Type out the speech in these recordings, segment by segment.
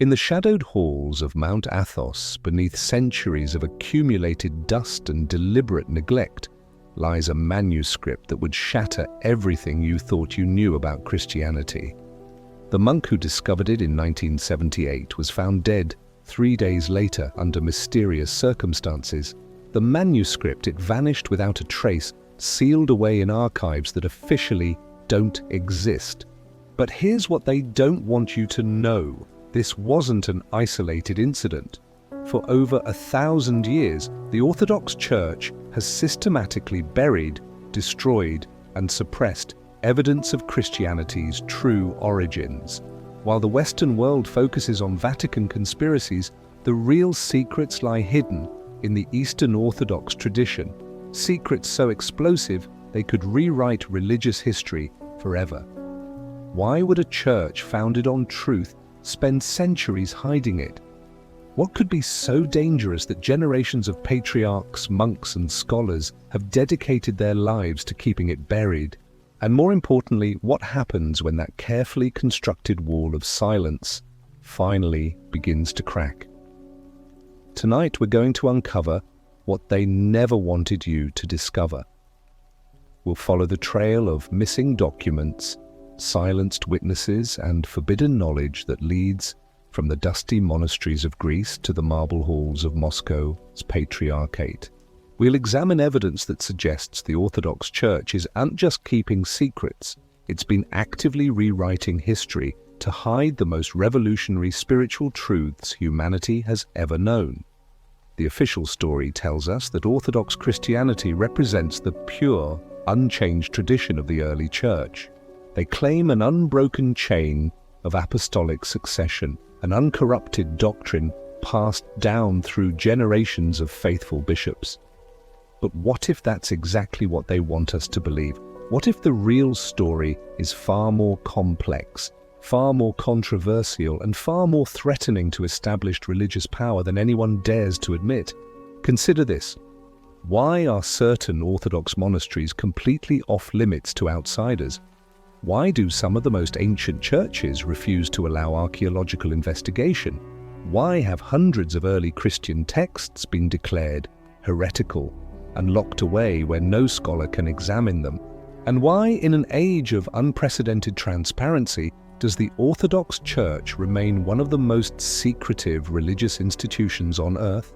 In the shadowed halls of Mount Athos, beneath centuries of accumulated dust and deliberate neglect, lies a manuscript that would shatter everything you thought you knew about Christianity. The monk who discovered it in 1978 was found dead 3 days later under mysterious circumstances. The manuscript, it vanished without a trace, sealed away in archives that officially don't exist. But here's what they don't want you to know. This wasn't an isolated incident. For over 1,000 years, the Orthodox Church has systematically buried, destroyed, and suppressed evidence of Christianity's true origins. While the Western world focuses on Vatican conspiracies, the real secrets lie hidden in the Eastern Orthodox tradition, secrets so explosive they could rewrite religious history forever. Why would a church founded on truth spend centuries hiding it? What could be so dangerous that generations of patriarchs, monks, and scholars have dedicated their lives to keeping it buried? And more importantly, what happens when that carefully constructed wall of silence finally begins to crack? Tonight we're going to uncover what they never wanted you to discover. We'll follow the trail of missing documents, silenced witnesses, and forbidden knowledge that leads from the dusty monasteries of Greece to the marble halls of Moscow's Patriarchate. We'll examine evidence that suggests the Orthodox Church isn't just keeping secrets, it's been actively rewriting history to hide the most revolutionary spiritual truths humanity has ever known. The official story tells us that Orthodox Christianity represents the pure, unchanged tradition of the early Church. They claim an unbroken chain of apostolic succession, an uncorrupted doctrine passed down through generations of faithful bishops. But what if that's exactly what they want us to believe? What if the real story is far more complex, far more controversial, and far more threatening to established religious power than anyone dares to admit? Consider this. Why are certain Orthodox monasteries completely off-limits to outsiders? Why do some of the most ancient churches refuse to allow archaeological investigation? Why have hundreds of early Christian texts been declared heretical and locked away where no scholar can examine them? And why, in an age of unprecedented transparency, does the Orthodox Church remain one of the most secretive religious institutions on earth?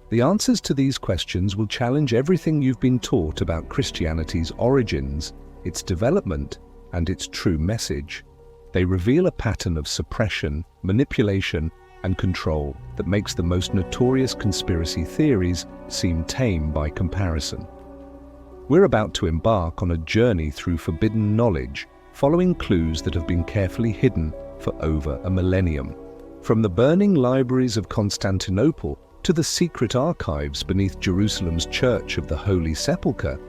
The answers to these questions will challenge everything you've been taught about Christianity's origins, its development, and its true message. They reveal a pattern of suppression, manipulation, and control that makes the most notorious conspiracy theories seem tame by comparison. We're about to embark on a journey through forbidden knowledge, following clues that have been carefully hidden for over a millennium. From the burning libraries of Constantinople to the secret archives beneath Jerusalem's Church of the Holy Sepulchre,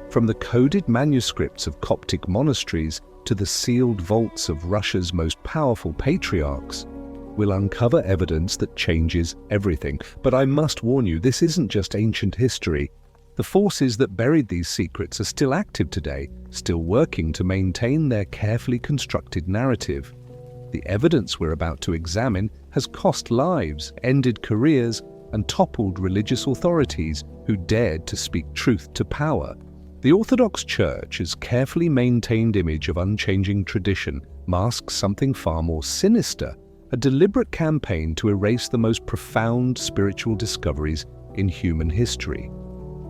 from the coded manuscripts of Coptic monasteries to the sealed vaults of Russia's most powerful patriarchs, we'll uncover evidence that changes everything. But I must warn you, this isn't just ancient history. The forces that buried these secrets are still active today, still working to maintain their carefully constructed narrative. The evidence we're about to examine has cost lives, ended careers, and toppled religious authorities who dared to speak truth to power. The Orthodox Church's carefully maintained image of unchanging tradition masks something far more sinister, a deliberate campaign to erase the most profound spiritual discoveries in human history.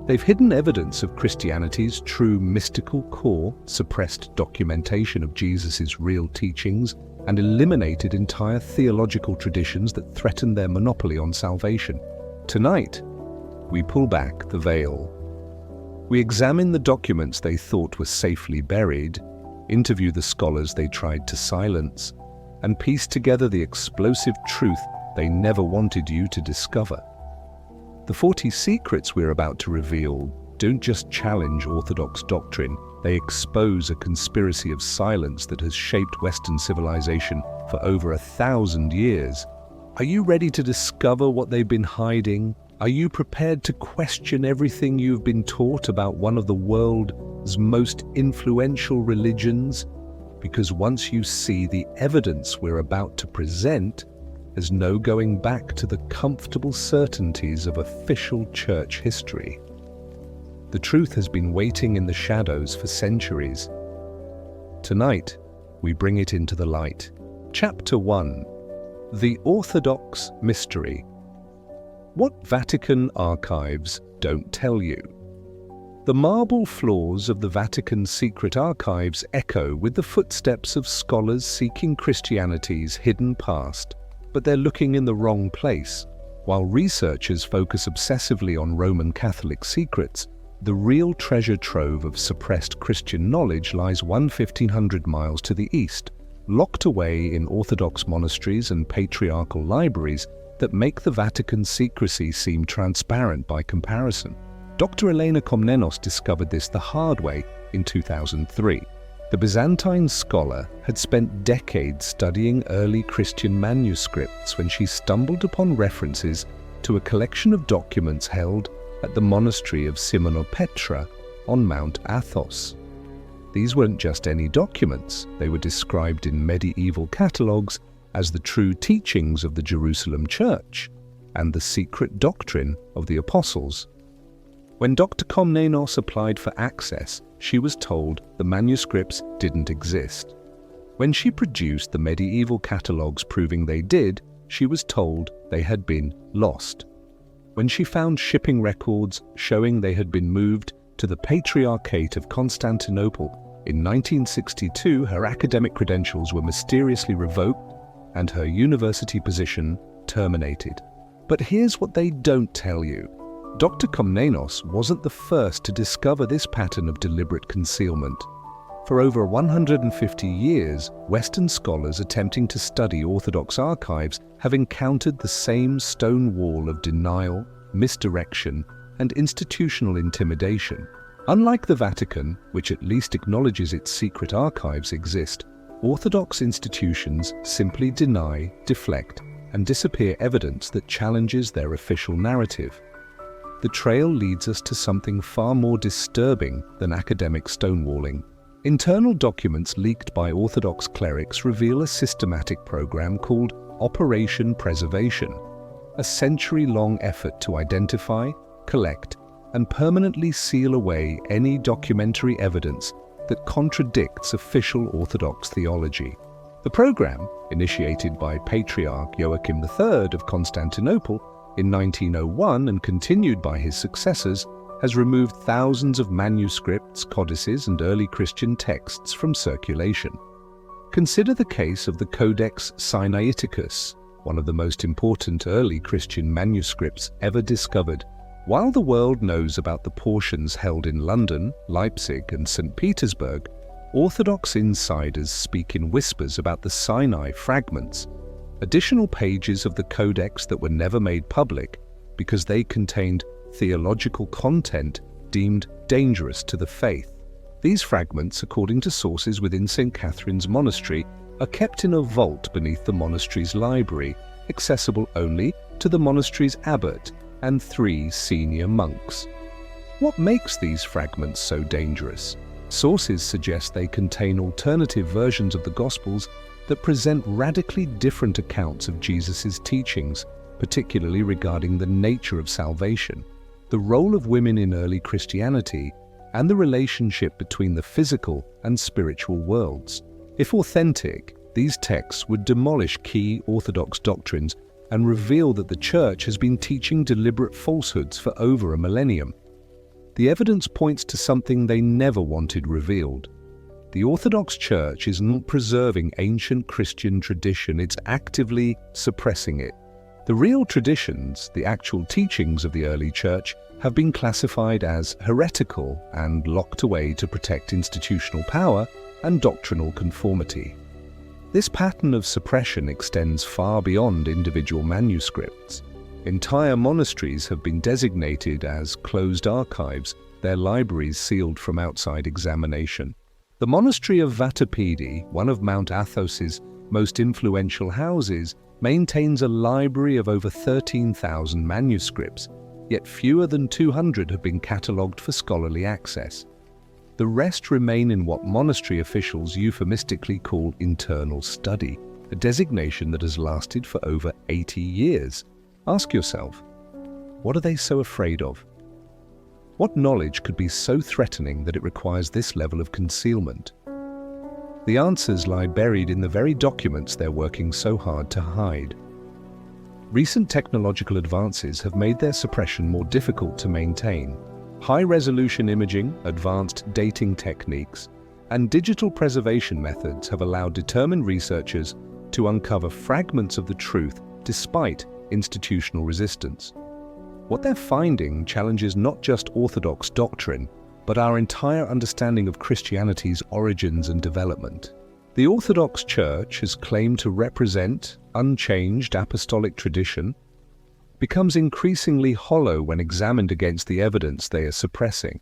They've hidden evidence of Christianity's true mystical core, suppressed documentation of Jesus' real teachings, and eliminated entire theological traditions that threaten their monopoly on salvation. Tonight, we pull back the veil. We examine the documents they thought were safely buried, interview the scholars they tried to silence, and piece together the explosive truth they never wanted you to discover. The 40 secrets we're about to reveal don't just challenge Orthodox doctrine, they expose a conspiracy of silence that has shaped Western civilization for over 1,000 years. Are you ready to discover what they've been hiding? Are you prepared to question everything you've been taught about one of the world's most influential religions? Because once you see the evidence we're about to present, There's no going back to the comfortable certainties of official church history. The truth has been waiting in the shadows for centuries. Tonight, we bring it into the light. Chapter 1. The Orthodox Mystery. What Vatican archives don't tell you. The marble floors of the Vatican's secret archives echo with the footsteps of scholars seeking Christianity's hidden past, but they're looking in the wrong place. While researchers focus obsessively on Roman Catholic secrets, the real treasure trove of suppressed Christian knowledge lies 1,500 miles to the east, locked away in Orthodox monasteries and patriarchal libraries that make the Vatican's secrecy seem transparent by comparison. Dr. Elena Komnenos discovered this the hard way in 2003. The Byzantine scholar had spent decades studying early Christian manuscripts when she stumbled upon references to a collection of documents held at the monastery of Simonopetra on Mount Athos. These weren't just any documents, they were described in medieval catalogues as the true teachings of the Jerusalem Church and the secret doctrine of the apostles. When Dr. Komnenos applied for access, she was told the manuscripts didn't exist. When she produced the medieval catalogues proving they did, she was told they had been lost. When she found shipping records showing they had been moved to the Patriarchate of Constantinople in 1962, her academic credentials were mysteriously revoked and her university position terminated. But here's what they don't tell you. Dr. Komnenos wasn't the first to discover this pattern of deliberate concealment. For over 150 years, Western scholars attempting to study Orthodox archives have encountered the same stone wall of denial, misdirection, and institutional intimidation. Unlike the Vatican, which at least acknowledges its secret archives exist, Orthodox institutions simply deny, deflect, and disappear evidence that challenges their official narrative. The trail leads us to something far more disturbing than academic stonewalling. Internal documents leaked by Orthodox clerics reveal a systematic program called Operation Preservation, a century-long effort to identify, collect, and permanently seal away any documentary evidence that contradicts official Orthodox theology. The program, initiated by Patriarch Joachim III of Constantinople in 1901 and continued by his successors, has removed thousands of manuscripts, codices, and early Christian texts from circulation. Consider the case of the Codex Sinaiticus, one of the most important early Christian manuscripts ever discovered. While the world knows about the portions held in London, Leipzig, and St. Petersburg, Orthodox insiders speak in whispers about the Sinai fragments, additional pages of the Codex that were never made public because they contained theological content deemed dangerous to the faith. These fragments, according to sources within St. Catherine's Monastery, are kept in a vault beneath the monastery's library, accessible only to the monastery's abbot and 3 senior monks. What makes these fragments so dangerous? Sources suggest they contain alternative versions of the Gospels that present radically different accounts of Jesus' teachings, particularly regarding the nature of salvation, the role of women in early Christianity, and the relationship between the physical and spiritual worlds. If authentic, these texts would demolish key Orthodox doctrines and reveal that the Church has been teaching deliberate falsehoods for over a millennium. The evidence points to something they never wanted revealed. The Orthodox Church is not preserving ancient Christian tradition, it's actively suppressing it. The real traditions, the actual teachings of the early Church, have been classified as heretical and locked away to protect institutional power and doctrinal conformity. This pattern of suppression extends far beyond individual manuscripts. Entire monasteries have been designated as closed archives, their libraries sealed from outside examination. The monastery of Vatopedi, one of Mount Athos's most influential houses, maintains a library of over 13,000 manuscripts, yet fewer than 200 have been catalogued for scholarly access. The rest remain in what monastery officials euphemistically call internal study. a designation that has lasted for over 80 years. Ask yourself, what are they so afraid of? What knowledge could be so threatening that it requires this level of concealment? The answers lie buried in the very documents they're working so hard to hide. Recent technological advances have made their suppression more difficult to maintain. High-resolution imaging, advanced dating techniques, and digital preservation methods have allowed determined researchers to uncover fragments of the truth despite institutional resistance. What they're finding challenges not just Orthodox doctrine, but our entire understanding of Christianity's origins and development. The Orthodox Church has claimed to represent unchanged apostolic tradition, becomes increasingly hollow when examined against the evidence they are suppressing.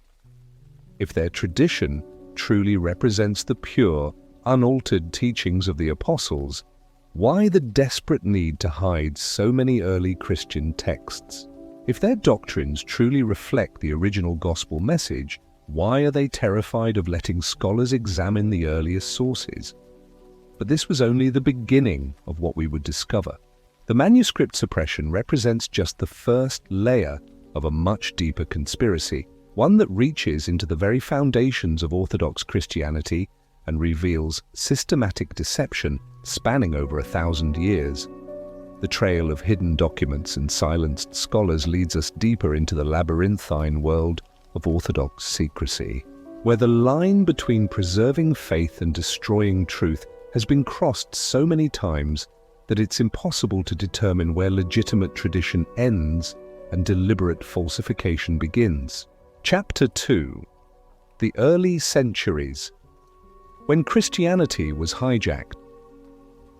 If their tradition truly represents the pure, unaltered teachings of the apostles, why the desperate need to hide so many early Christian texts? If their doctrines truly reflect the original gospel message, why are they terrified of letting scholars examine the earliest sources? But this was only the beginning of what we would discover. The manuscript suppression represents just the first layer of a much deeper conspiracy, one that reaches into the very foundations of Orthodox Christianity and reveals systematic deception spanning over 1,000 years. The trail of hidden documents and silenced scholars leads us deeper into the labyrinthine world of Orthodox secrecy, where the line between preserving faith and destroying truth has been crossed so many times that it's impossible to determine where legitimate tradition ends and deliberate falsification begins. Chapter 2. The Early Centuries. When Christianity was hijacked,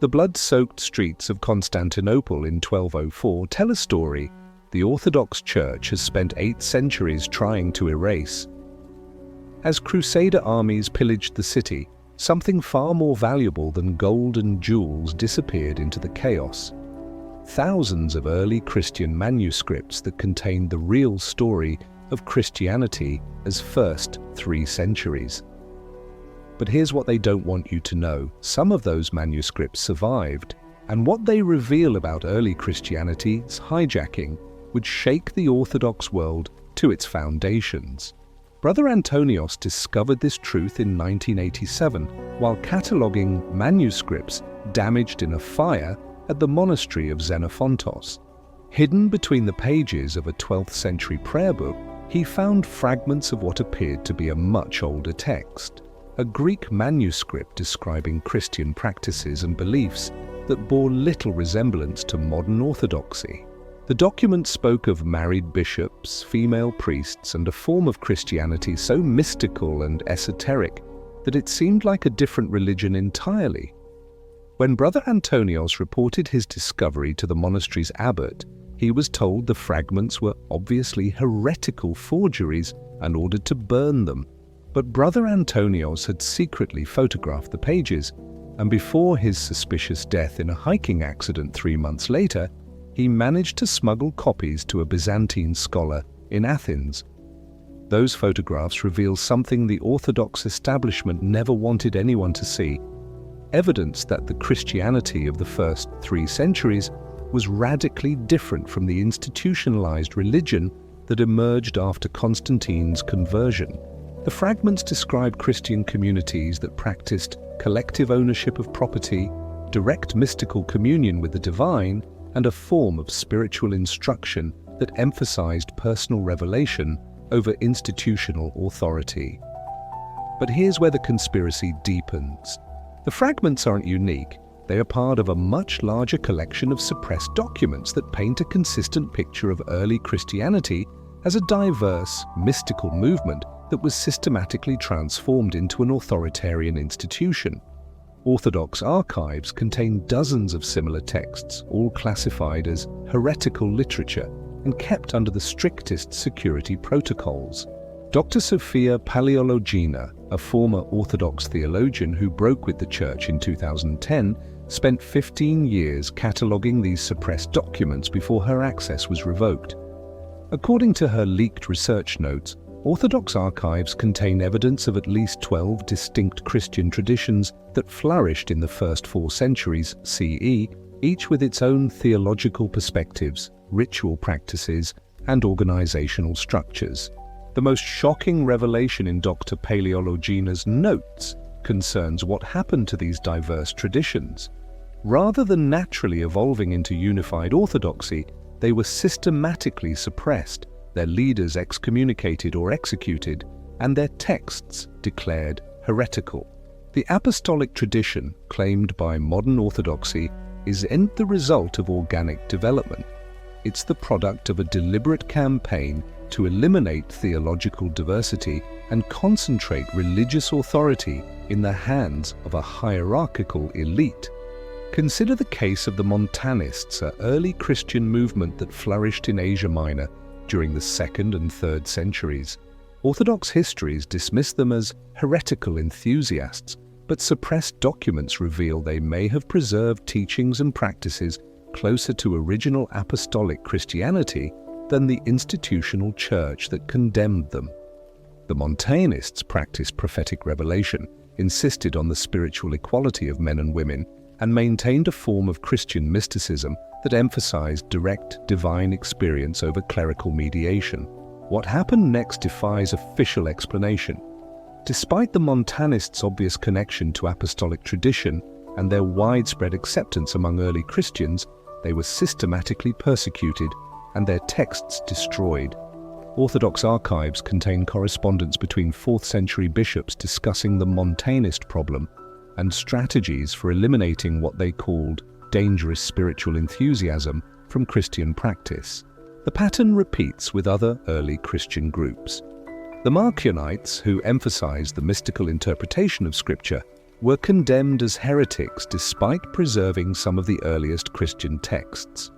the blood-soaked streets of Constantinople in 1204 tell a story the Orthodox Church has spent 8 centuries trying to erase. As Crusader armies pillaged the city, something far more valuable than gold and jewels disappeared into the chaos. Thousands of early Christian manuscripts that contained the real story of Christianity as first 3 centuries. But here's what they don't want you to know. Some of those manuscripts survived, and what they reveal about early Christianity's hijacking would shake the Orthodox world to its foundations. Brother Antonios discovered this truth in 1987 while cataloguing manuscripts damaged in a fire at the monastery of Xenophontos. Hidden between the pages of a 12th century prayer book, he found fragments of what appeared to be a much older text, a Greek manuscript describing Christian practices and beliefs that bore little resemblance to modern orthodoxy. The document spoke of married bishops, female priests, and a form of Christianity so mystical and esoteric that it seemed like a different religion entirely. When Brother Antonios reported his discovery to the monastery's abbot, he was told the fragments were obviously heretical forgeries and ordered to burn them. But Brother Antonios had secretly photographed the pages, and before his suspicious death in a hiking accident 3 months later, he managed to smuggle copies to a Byzantine scholar in Athens. Those photographs reveal something the Orthodox establishment never wanted anyone to see: evidence that the Christianity of the first 3 centuries was radically different from the institutionalized religion that emerged after Constantine's conversion. The fragments describe Christian communities that practiced collective ownership of property, direct mystical communion with the divine, and a form of spiritual instruction that emphasized personal revelation over institutional authority. But here's where the conspiracy deepens. The fragments aren't unique. They are part of a much larger collection of suppressed documents that paint a consistent picture of early Christianity as a diverse, mystical movement that was systematically transformed into an authoritarian institution. Orthodox archives contain dozens of similar texts, all classified as heretical literature and kept under the strictest security protocols. Dr. Sophia Paleologina, a former Orthodox theologian who broke with the Church in 2010, spent 15 years cataloguing these suppressed documents before her access was revoked. According to her leaked research notes, Orthodox archives contain evidence of at least 12 distinct Christian traditions that flourished in the first 4 centuries CE, each with its own theological perspectives, ritual practices, and organizational structures. The most shocking revelation in Dr. Paleologina's notes concerns what happened to these diverse traditions. Rather than naturally evolving into unified orthodoxy, they were systematically suppressed, their leaders excommunicated or executed, and their texts declared heretical. The apostolic tradition claimed by modern orthodoxy isn't the result of organic development. It's the product of a deliberate campaign to eliminate theological diversity and concentrate religious authority in the hands of a hierarchical elite. Consider the case of the Montanists, an early Christian movement that flourished in Asia Minor during the 2nd and 3rd centuries. Orthodox histories dismiss them as heretical enthusiasts, but suppressed documents reveal they may have preserved teachings and practices closer to original apostolic Christianity than the institutional church that condemned them. The Montanists practiced prophetic revelation, insisted on the spiritual equality of men and women, and maintained a form of Christian mysticism that emphasized direct divine experience over clerical mediation. What happened next defies official explanation. Despite the Montanists' obvious connection to apostolic tradition and their widespread acceptance among early Christians, they were systematically persecuted and their texts destroyed. Orthodox archives contain correspondence between 4th century bishops discussing the Montanist problem and strategies for eliminating what they called dangerous spiritual enthusiasm from Christian practice. The pattern repeats with other early Christian groups. The Marcionites, who emphasized the mystical interpretation of Scripture, were condemned as heretics despite preserving some of the earliest Christian texts.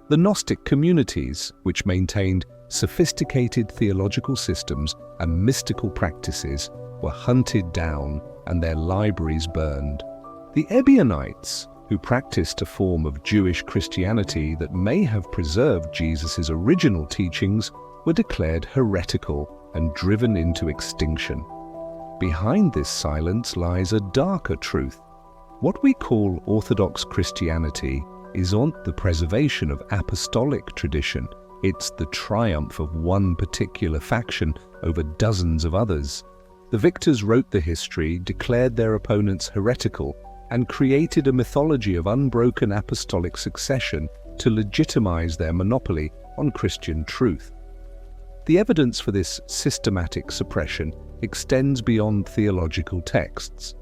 The Gnostic communities, which maintained sophisticated theological systems and mystical practices, were hunted down and their libraries burned. The Ebionites, who practiced a form of Jewish Christianity that may have preserved Jesus' original teachings, were declared heretical and driven into extinction. Behind this silence lies a darker truth. What we call Orthodox Christianity isn't the preservation of apostolic tradition, it's the triumph of one particular faction over dozens of others. The victors wrote the history, declared their opponents heretical, and created a mythology of unbroken apostolic succession to legitimize their monopoly on Christian truth. The evidence for this systematic suppression extends beyond theological texts.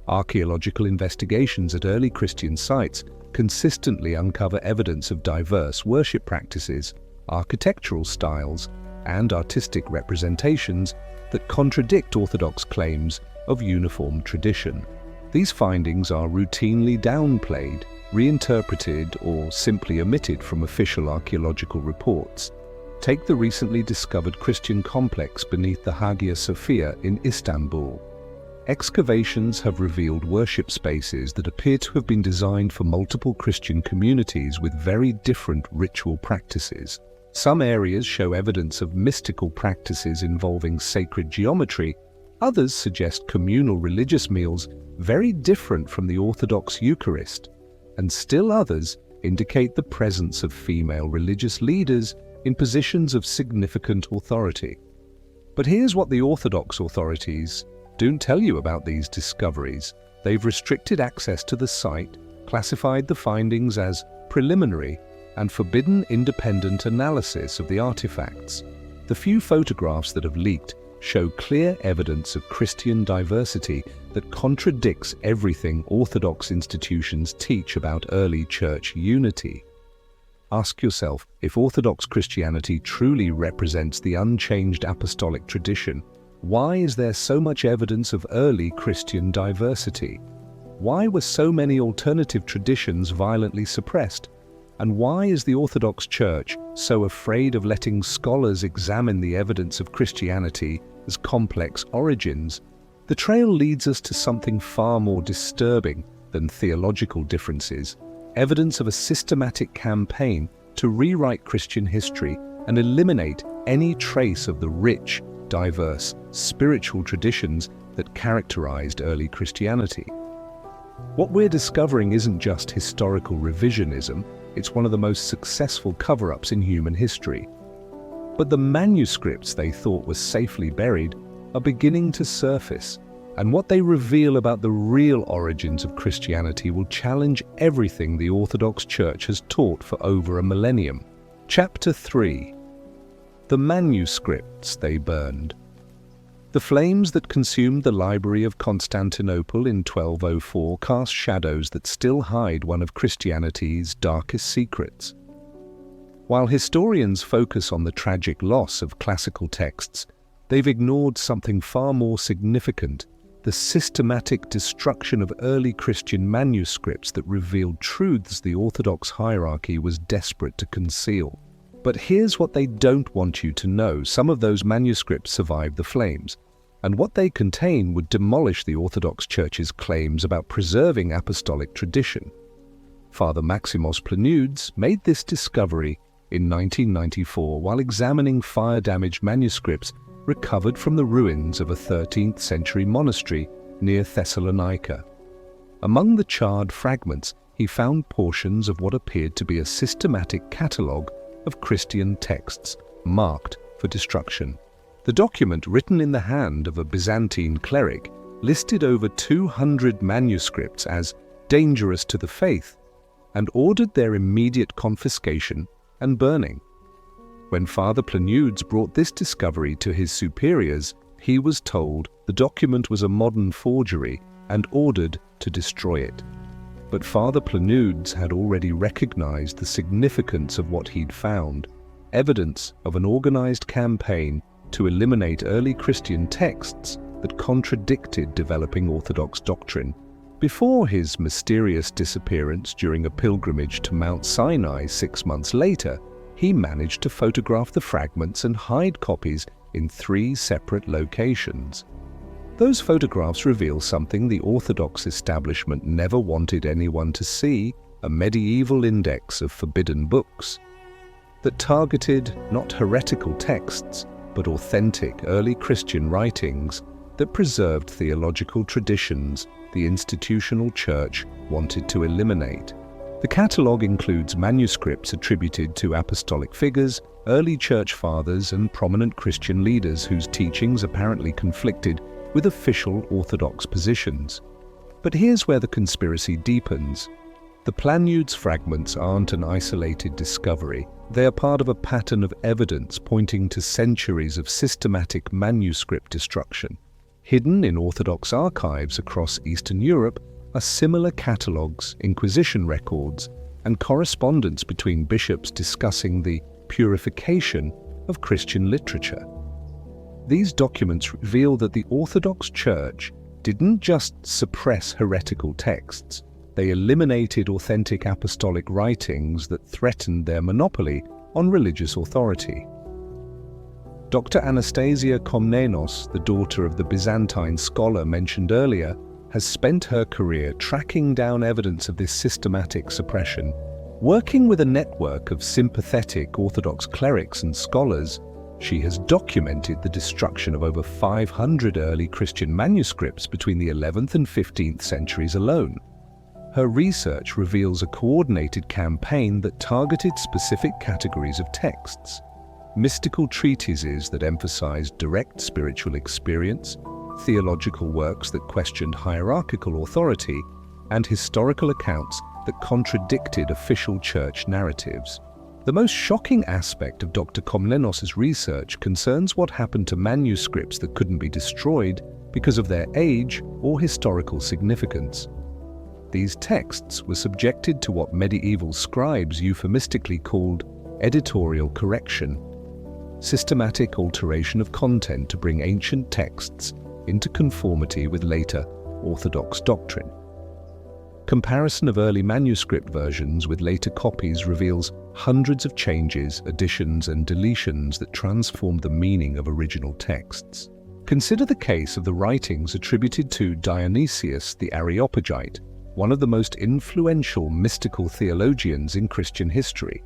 Archaeological investigations at early Christian sites consistently uncover evidence of diverse worship practices, architectural styles, and artistic representations that contradict Orthodox claims of uniform tradition. These findings are routinely downplayed, reinterpreted, or simply omitted from official archaeological reports. Take the recently discovered Christian complex beneath the Hagia Sophia in Istanbul. Excavations have revealed worship spaces that appear to have been designed for multiple Christian communities with very different ritual practices. Some areas show evidence of mystical practices involving sacred geometry. Others suggest communal religious meals very different from the Orthodox Eucharist. And still others indicate the presence of female religious leaders in positions of significant authority. But here's what the Orthodox authorities don't tell you about these discoveries. They've restricted access to the site, classified the findings as preliminary, and forbidden independent analysis of the artifacts. The few photographs that have leaked show clear evidence of Christian diversity that contradicts everything Orthodox institutions teach about early church unity. Ask yourself, if Orthodox Christianity truly represents the unchanged apostolic tradition, why is there so much evidence of early Christian diversity? Why were so many alternative traditions violently suppressed? And why is the Orthodox Church so afraid of letting scholars examine the evidence of Christianity as complex origins? The trail leads us to something far more disturbing than theological differences, evidence of a systematic campaign to rewrite Christian history and eliminate any trace of the rich, diverse spiritual traditions that characterized early Christianity. What we're discovering isn't just historical revisionism, it's one of the most successful cover-ups in human history. But the manuscripts they thought were safely buried are beginning to surface, and what they reveal about the real origins of Christianity will challenge everything the Orthodox Church has taught for over a millennium. Chapter 3. The manuscripts they burned. The flames that consumed the Library of Constantinople in 1204 cast shadows that still hide one of Christianity's darkest secrets. While historians focus on the tragic loss of classical texts, they've ignored something far more significant: the systematic destruction of early Christian manuscripts that revealed truths the Orthodox hierarchy was desperate to conceal. But here's what they don't want you to know: some of those manuscripts survived the flames, and what they contain would demolish the Orthodox Church's claims about preserving apostolic tradition. Father Maximos Planudes made this discovery in 1994 while examining fire-damaged manuscripts recovered from the ruins of a 13th century monastery near Thessalonica. Among the charred fragments, he found portions of what appeared to be a systematic catalogue of Christian texts marked for destruction. The document, written in the hand of a Byzantine cleric, listed over 200 manuscripts as dangerous to the faith and ordered their immediate confiscation and burning. When Father Planudes brought this discovery to his superiors, he was told the document was a modern forgery and ordered to destroy it. But Father Planudes had already recognized the significance of what he'd found: evidence of an organized campaign to eliminate early Christian texts that contradicted developing Orthodox doctrine. Before his mysterious disappearance during a pilgrimage to Mount Sinai 6 months later, he managed to photograph the fragments and hide copies in 3 separate locations. Those photographs reveal something the Orthodox establishment never wanted anyone to see: a medieval index of forbidden books that targeted not heretical texts, but authentic early Christian writings that preserved theological traditions the institutional church wanted to eliminate. The catalogue includes manuscripts attributed to apostolic figures, early church fathers, and prominent Christian leaders whose teachings apparently conflicted with official Orthodox positions. But here's where the conspiracy deepens. The Planudes fragments aren't an isolated discovery. They are part of a pattern of evidence pointing to centuries of systematic manuscript destruction. Hidden in Orthodox archives across Eastern Europe are similar catalogues, Inquisition records, and correspondence between bishops discussing the purification of Christian literature. These documents reveal that the Orthodox Church didn't just suppress heretical texts, they eliminated authentic apostolic writings that threatened their monopoly on religious authority. Dr. Anastasia Komnenos, the daughter of the Byzantine scholar mentioned earlier, has spent her career tracking down evidence of this systematic suppression. Working with a network of sympathetic Orthodox clerics and scholars, she has documented the destruction of over 500 early Christian manuscripts between the 11th and 15th centuries alone. Her research reveals a coordinated campaign that targeted specific categories of texts: mystical treatises that emphasized direct spiritual experience, theological works that questioned hierarchical authority, and historical accounts that contradicted official church narratives. The most shocking aspect of Dr. Komnenos' research concerns what happened to manuscripts that couldn't be destroyed because of their age or historical significance. These texts were subjected to what medieval scribes euphemistically called editorial correction, systematic alteration of content to bring ancient texts into conformity with later Orthodox doctrine. Comparison of early manuscript versions with later copies reveals hundreds of changes, additions, and deletions that transformed the meaning of original texts. Consider the case of the writings attributed to Dionysius the Areopagite, one of the most influential mystical theologians in Christian history.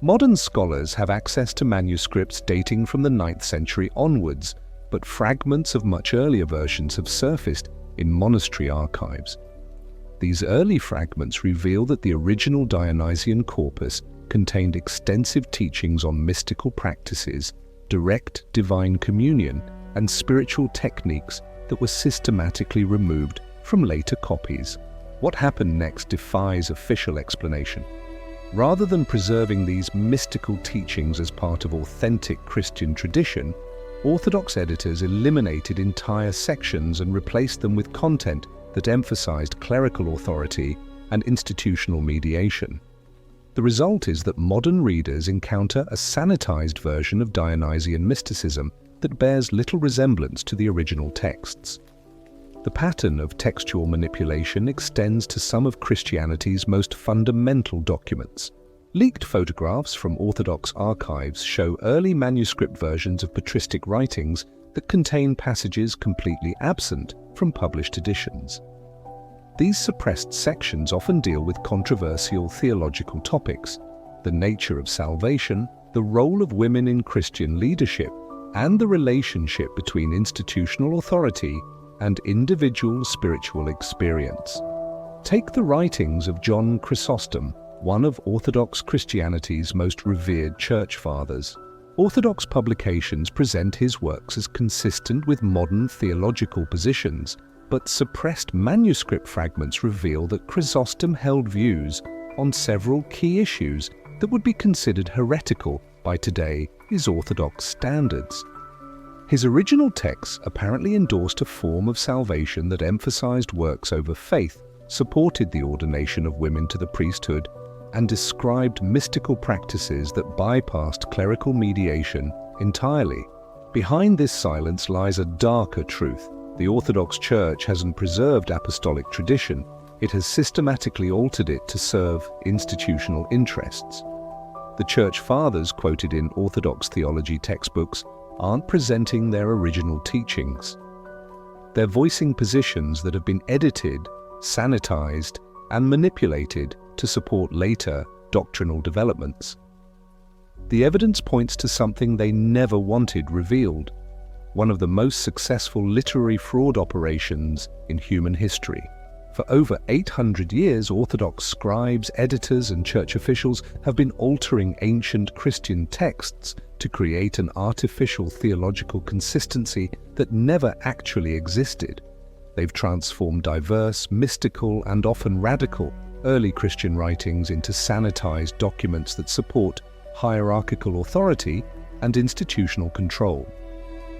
Modern scholars have access to manuscripts dating from the 9th century onwards, but fragments of much earlier versions have surfaced in monastery archives. These early fragments reveal that the original Dionysian corpus contained extensive teachings on mystical practices, direct divine communion, and spiritual techniques that were systematically removed from later copies. What happened next defies official explanation. Rather than preserving these mystical teachings as part of authentic Christian tradition, Orthodox editors eliminated entire sections and replaced them with content that emphasized clerical authority and institutional mediation. The result is that modern readers encounter a sanitized version of Dionysian mysticism that bears little resemblance to the original texts. The pattern of textual manipulation extends to some of Christianity's most fundamental documents. Leaked photographs from Orthodox archives show early manuscript versions of patristic writings that contain passages completely absent from published editions. These suppressed sections often deal with controversial theological topics: the nature of salvation, the role of women in Christian leadership, and the relationship between institutional authority and individual spiritual experience. Take the writings of John Chrysostom, one of Orthodox Christianity's most revered church fathers. Orthodox publications present his works as consistent with modern theological positions, but suppressed manuscript fragments reveal that Chrysostom held views on several key issues that would be considered heretical by today's Orthodox standards. His original texts apparently endorsed a form of salvation that emphasized works over faith, supported the ordination of women to the priesthood, and described mystical practices that bypassed clerical mediation entirely. Behind this silence lies a darker truth. The Orthodox Church hasn't preserved apostolic tradition, it has systematically altered it to serve institutional interests. The Church Fathers quoted in Orthodox theology textbooks aren't presenting their original teachings. They're voicing positions that have been edited, sanitized, and manipulated to support later doctrinal developments. The evidence points to something they never wanted revealed: one of the most successful literary fraud operations in human history. For over 800 years, Orthodox scribes, editors, and church officials have been altering ancient Christian texts to create an artificial theological consistency that never actually existed. They've transformed diverse, mystical, and often radical early Christian writings into sanitized documents that support hierarchical authority and institutional control.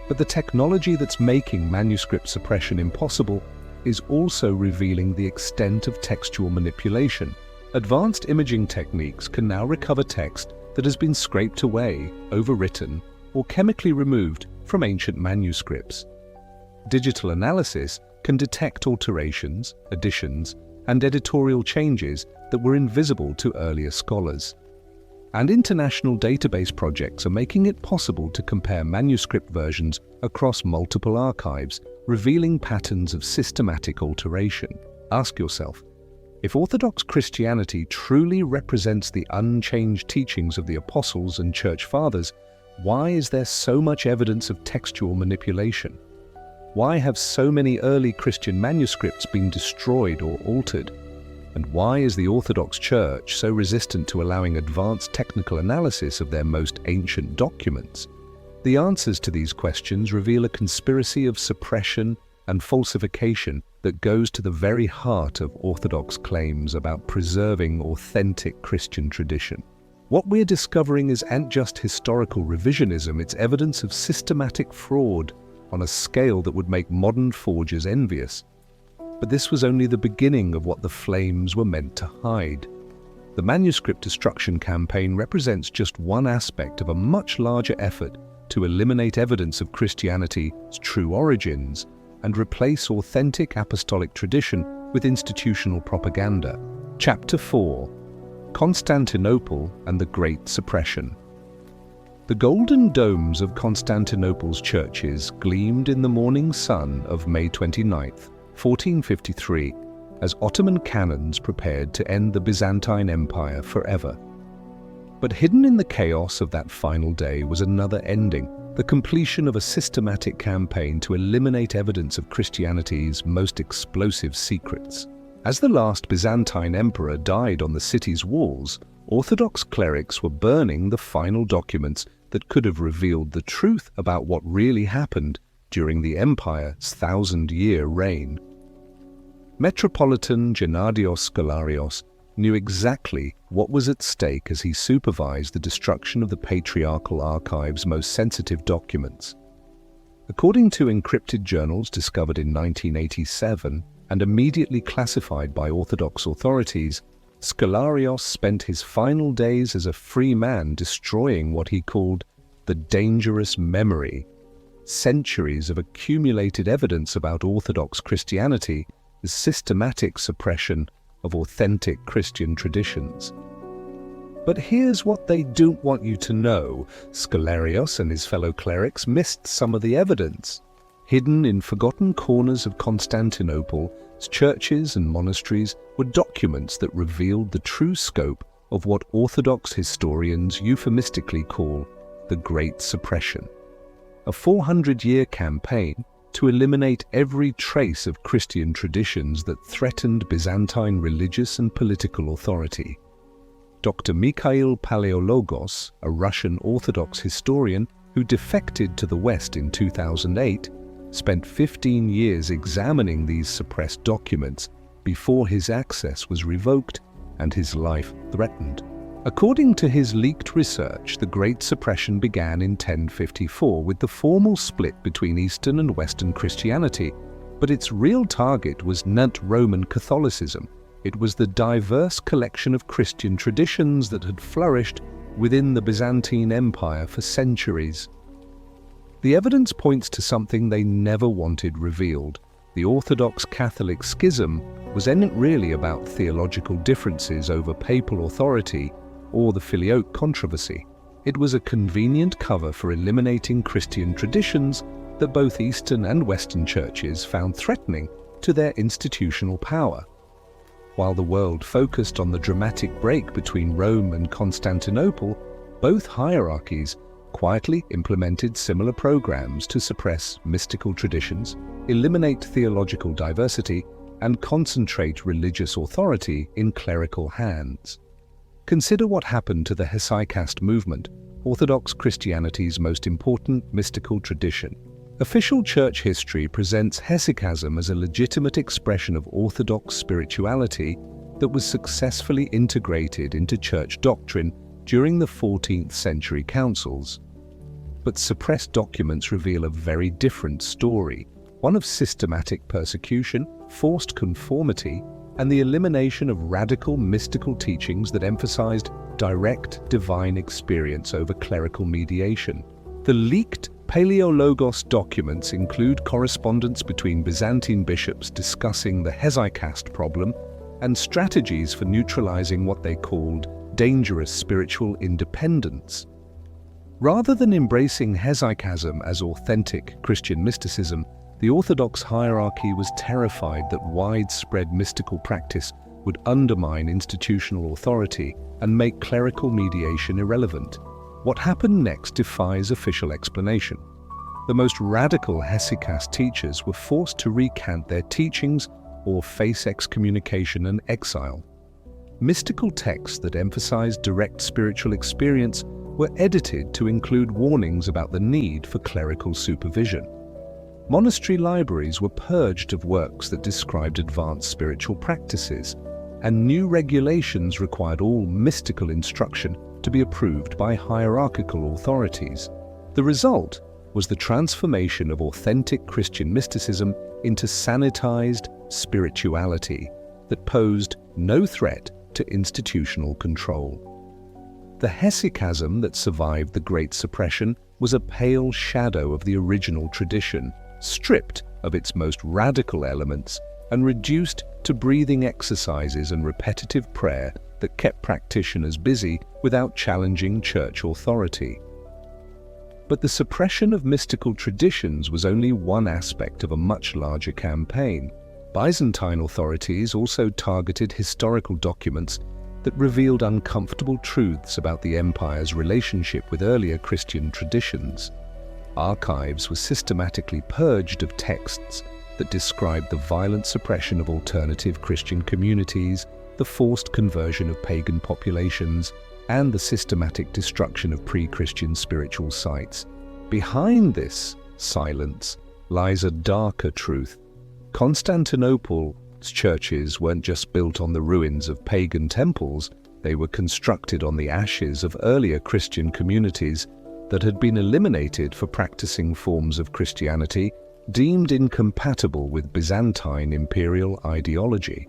But the technology that's making manuscript suppression impossible is also revealing the extent of textual manipulation. Advanced imaging techniques can now recover text that has been scraped away, overwritten, or chemically removed from ancient manuscripts. Digital analysis can detect alterations, additions, and editorial changes that were invisible to earlier scholars. And international database projects are making it possible to compare manuscript versions across multiple archives, revealing patterns of systematic alteration. Ask yourself, if Orthodox Christianity truly represents the unchanged teachings of the Apostles and Church Fathers, why is there so much evidence of textual manipulation? Why have so many early Christian manuscripts been destroyed or altered? And why is the Orthodox Church so resistant to allowing advanced technical analysis of their most ancient documents? The answers to these questions reveal a conspiracy of suppression and falsification that goes to the very heart of Orthodox claims about preserving authentic Christian tradition. What we're discovering isn't just historical revisionism, it's evidence of systematic fraud on a scale that would make modern forgers envious. But this was only the beginning of what the flames were meant to hide. The manuscript destruction campaign represents just one aspect of a much larger effort to eliminate evidence of Christianity's true origins and replace authentic apostolic tradition with institutional propaganda. Chapter 4: Constantinople and the Great Suppression. The golden domes of Constantinople's churches gleamed in the morning sun of May 29th, 1453, as Ottoman cannons prepared to end the Byzantine Empire forever. But hidden in the chaos of that final day was another ending, the completion of a systematic campaign to eliminate evidence of Christianity's most explosive secrets. As the last Byzantine emperor died on the city's walls, Orthodox clerics were burning the final documents that could have revealed the truth about what really happened during the empire's 1,000-year reign. Metropolitan Gennadios Scholarios knew exactly what was at stake as he supervised the destruction of the patriarchal archive's most sensitive documents. According to encrypted journals discovered in 1987 and immediately classified by Orthodox authorities, Scholarios spent his final days as a free man destroying what he called the dangerous memory, centuries of accumulated evidence about Orthodox Christianity, the systematic suppression of authentic Christian traditions. But here's what they don't want you to know. Scholarios and his fellow clerics missed some of the evidence. Hidden in forgotten corners of Constantinople's churches and monasteries were documents that revealed the true scope of what Orthodox historians euphemistically call the Great Suppression, a 400-year campaign to eliminate every trace of Christian traditions that threatened Byzantine religious and political authority. Dr. Mikhail Paleologos, a Russian Orthodox historian who defected to the West in 2008, spent 15 years examining these suppressed documents before his access was revoked and his life threatened. According to his leaked research, the Great Suppression began in 1054 with the formal split between Eastern and Western Christianity, but its real target was not Roman Catholicism. It was the diverse collection of Christian traditions that had flourished within the Byzantine Empire for centuries. The evidence points to something they never wanted revealed. The Orthodox Catholic schism wasn't really about theological differences over papal authority or the Filioque controversy. It was a convenient cover for eliminating Christian traditions that both Eastern and Western churches found threatening to their institutional power. While the world focused on the dramatic break between Rome and Constantinople, both hierarchies quietly implemented similar programs to suppress mystical traditions, eliminate theological diversity, and concentrate religious authority in clerical hands. Consider what happened to the hesychast movement, Orthodox Christianity's most important mystical tradition. Official church history presents hesychasm as a legitimate expression of Orthodox spirituality that was successfully integrated into church doctrine during the 14th century councils. But suppressed documents reveal a very different story, one of systematic persecution, forced conformity, and the elimination of radical mystical teachings that emphasized direct divine experience over clerical mediation. The leaked Paleologos documents include correspondence between Byzantine bishops discussing the hesychast problem and strategies for neutralizing what they called dangerous spiritual independence. Rather than embracing hesychasm as authentic Christian mysticism, the Orthodox hierarchy was terrified that widespread mystical practice would undermine institutional authority and make clerical mediation irrelevant. What happened next defies official explanation. The most radical hesychast teachers were forced to recant their teachings or face excommunication and exile. Mystical texts that emphasized direct spiritual experience were edited to include warnings about the need for clerical supervision. Monastery libraries were purged of works that described advanced spiritual practices, and new regulations required all mystical instruction to be approved by hierarchical authorities. The result was the transformation of authentic Christian mysticism into sanitized spirituality that posed no threat to institutional control. The hesychasm that survived the Great Suppression was a pale shadow of the original tradition, stripped of its most radical elements and reduced to breathing exercises and repetitive prayer that kept practitioners busy without challenging church authority. But the suppression of mystical traditions was only one aspect of a much larger campaign. Byzantine authorities also targeted historical documents that revealed uncomfortable truths about the empire's relationship with earlier Christian traditions. Archives were systematically purged of texts that described the violent suppression of alternative Christian communities, the forced conversion of pagan populations, and the systematic destruction of pre-Christian spiritual sites. Behind this silence lies a darker truth. Constantinople's churches weren't just built on the ruins of pagan temples, they were constructed on the ashes of earlier Christian communities that had been eliminated for practicing forms of Christianity deemed incompatible with Byzantine imperial ideology.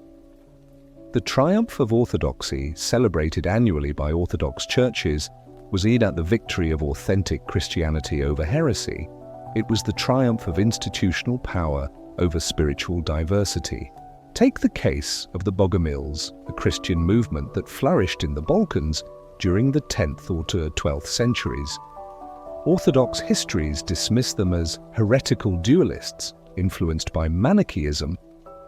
The triumph of orthodoxy, celebrated annually by Orthodox churches, was not the victory of authentic Christianity over heresy. It was the triumph of institutional power over spiritual diversity. Take the case of the Bogomils, a Christian movement that flourished in the Balkans during the 10th or to 12th centuries. Orthodox histories dismiss them as heretical dualists influenced by Manichaeism,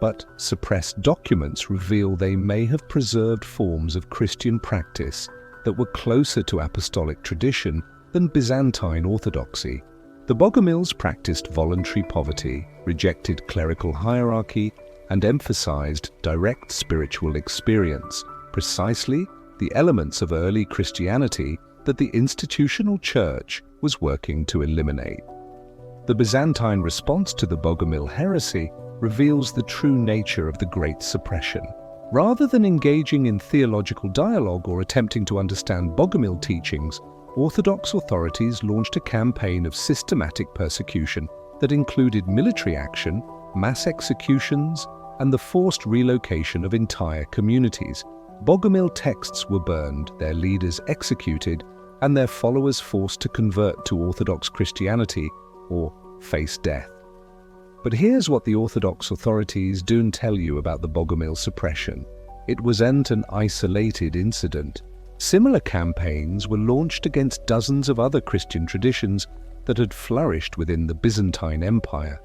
but suppressed documents reveal they may have preserved forms of Christian practice that were closer to apostolic tradition than Byzantine orthodoxy. The Bogomils practiced voluntary poverty, rejected clerical hierarchy, and emphasized direct spiritual experience, precisely the elements of early Christianity that the institutional church was working to eliminate. The Byzantine response to the Bogomil heresy reveals the true nature of the Great Suppression. Rather than engaging in theological dialogue or attempting to understand Bogomil teachings, Orthodox authorities launched a campaign of systematic persecution that included military action, mass executions, and the forced relocation of entire communities. Bogomil texts were burned, their leaders executed, and their followers forced to convert to Orthodox Christianity or face death. But here's what the Orthodox authorities don't tell you about the Bogomil suppression. It wasn't an isolated incident. Similar campaigns were launched against dozens of other Christian traditions that had flourished within the Byzantine Empire.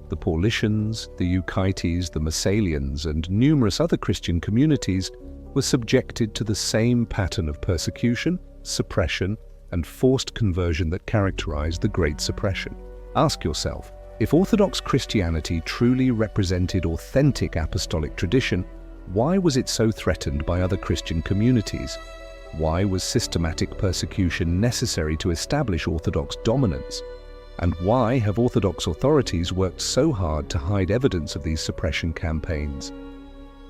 The Paulicians, the Euchites, the Massalians, and numerous other Christian communities were subjected to the same pattern of persecution, suppression, and forced conversion that characterized the Great Suppression. Ask yourself, if Orthodox Christianity truly represented authentic apostolic tradition, why was it so threatened by other Christian communities? Why was systematic persecution necessary to establish Orthodox dominance? And why have Orthodox authorities worked so hard to hide evidence of these suppression campaigns?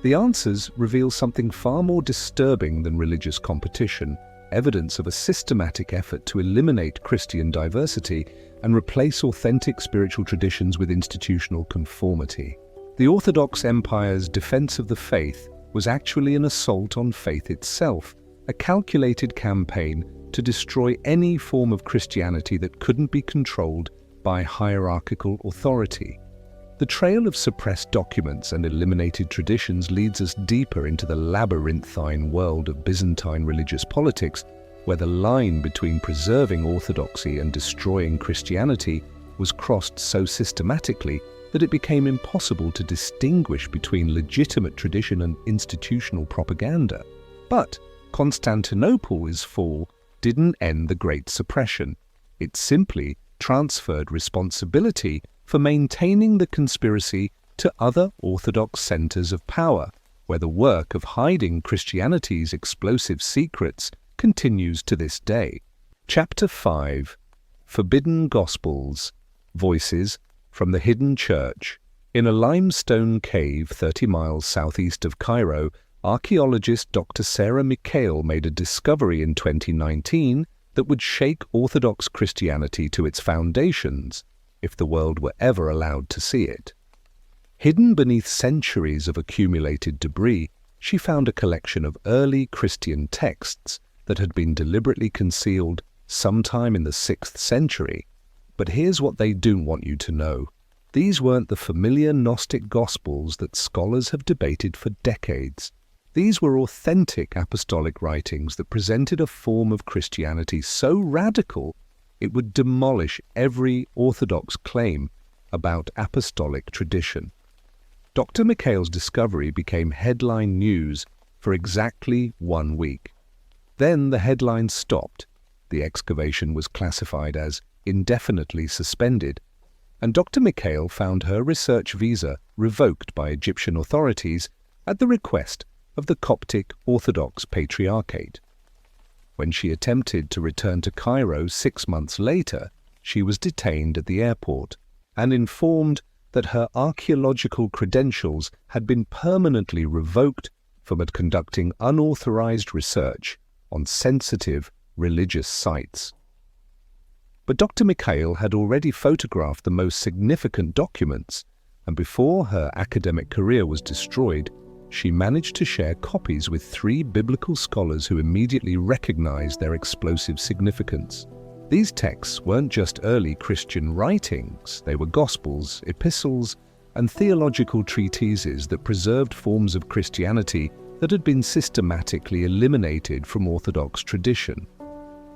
The answers reveal something far more disturbing than religious competition, evidence of a systematic effort to eliminate Christian diversity and replace authentic spiritual traditions with institutional conformity. The Orthodox Empire's defense of the faith was actually an assault on faith itself, a calculated campaign to destroy any form of Christianity that couldn't be controlled by hierarchical authority. The trail of suppressed documents and eliminated traditions leads us deeper into the labyrinthine world of Byzantine religious politics, where the line between preserving orthodoxy and destroying Christianity was crossed so systematically that it became impossible to distinguish between legitimate tradition and institutional propaganda. But Constantinople's fall didn't end the Great Suppression. It simply transferred responsibility for maintaining the conspiracy to other Orthodox centers of power, where the work of hiding Christianity's explosive secrets continues to this day. Chapter 5. Forbidden Gospels. Voices from the Hidden Church. In a limestone cave 30 miles southeast of Cairo, archaeologist Dr. Sarah Mikhail made a discovery in 2019 that would shake Orthodox Christianity to its foundations, if the world were ever allowed to see it. Hidden beneath centuries of accumulated debris, she found a collection of early Christian texts that had been deliberately concealed sometime in the 6th century. But here's what they don't want you to know. These weren't the familiar Gnostic Gospels that scholars have debated for decades. These were authentic apostolic writings that presented a form of Christianity so radical it would demolish every Orthodox claim about apostolic tradition. Dr. Mikhail's discovery became headline news for for exactly 1 week. Then the headlines stopped. The excavation was classified as indefinitely suspended, and Dr. Mikhail found her research visa revoked by Egyptian authorities at the request of the Coptic Orthodox Patriarchate. When she attempted to return to Cairo 6 months later, she was detained at the airport and informed that her archaeological credentials had been permanently revoked for conducting unauthorized research on sensitive religious sites. But Dr. Mikhail had already photographed the most significant documents, and before her academic career was destroyed, she managed to share copies with 3 biblical scholars who immediately recognized their explosive significance. These texts weren't just early Christian writings, they were gospels, epistles, and theological treatises that preserved forms of Christianity that had been systematically eliminated from Orthodox tradition.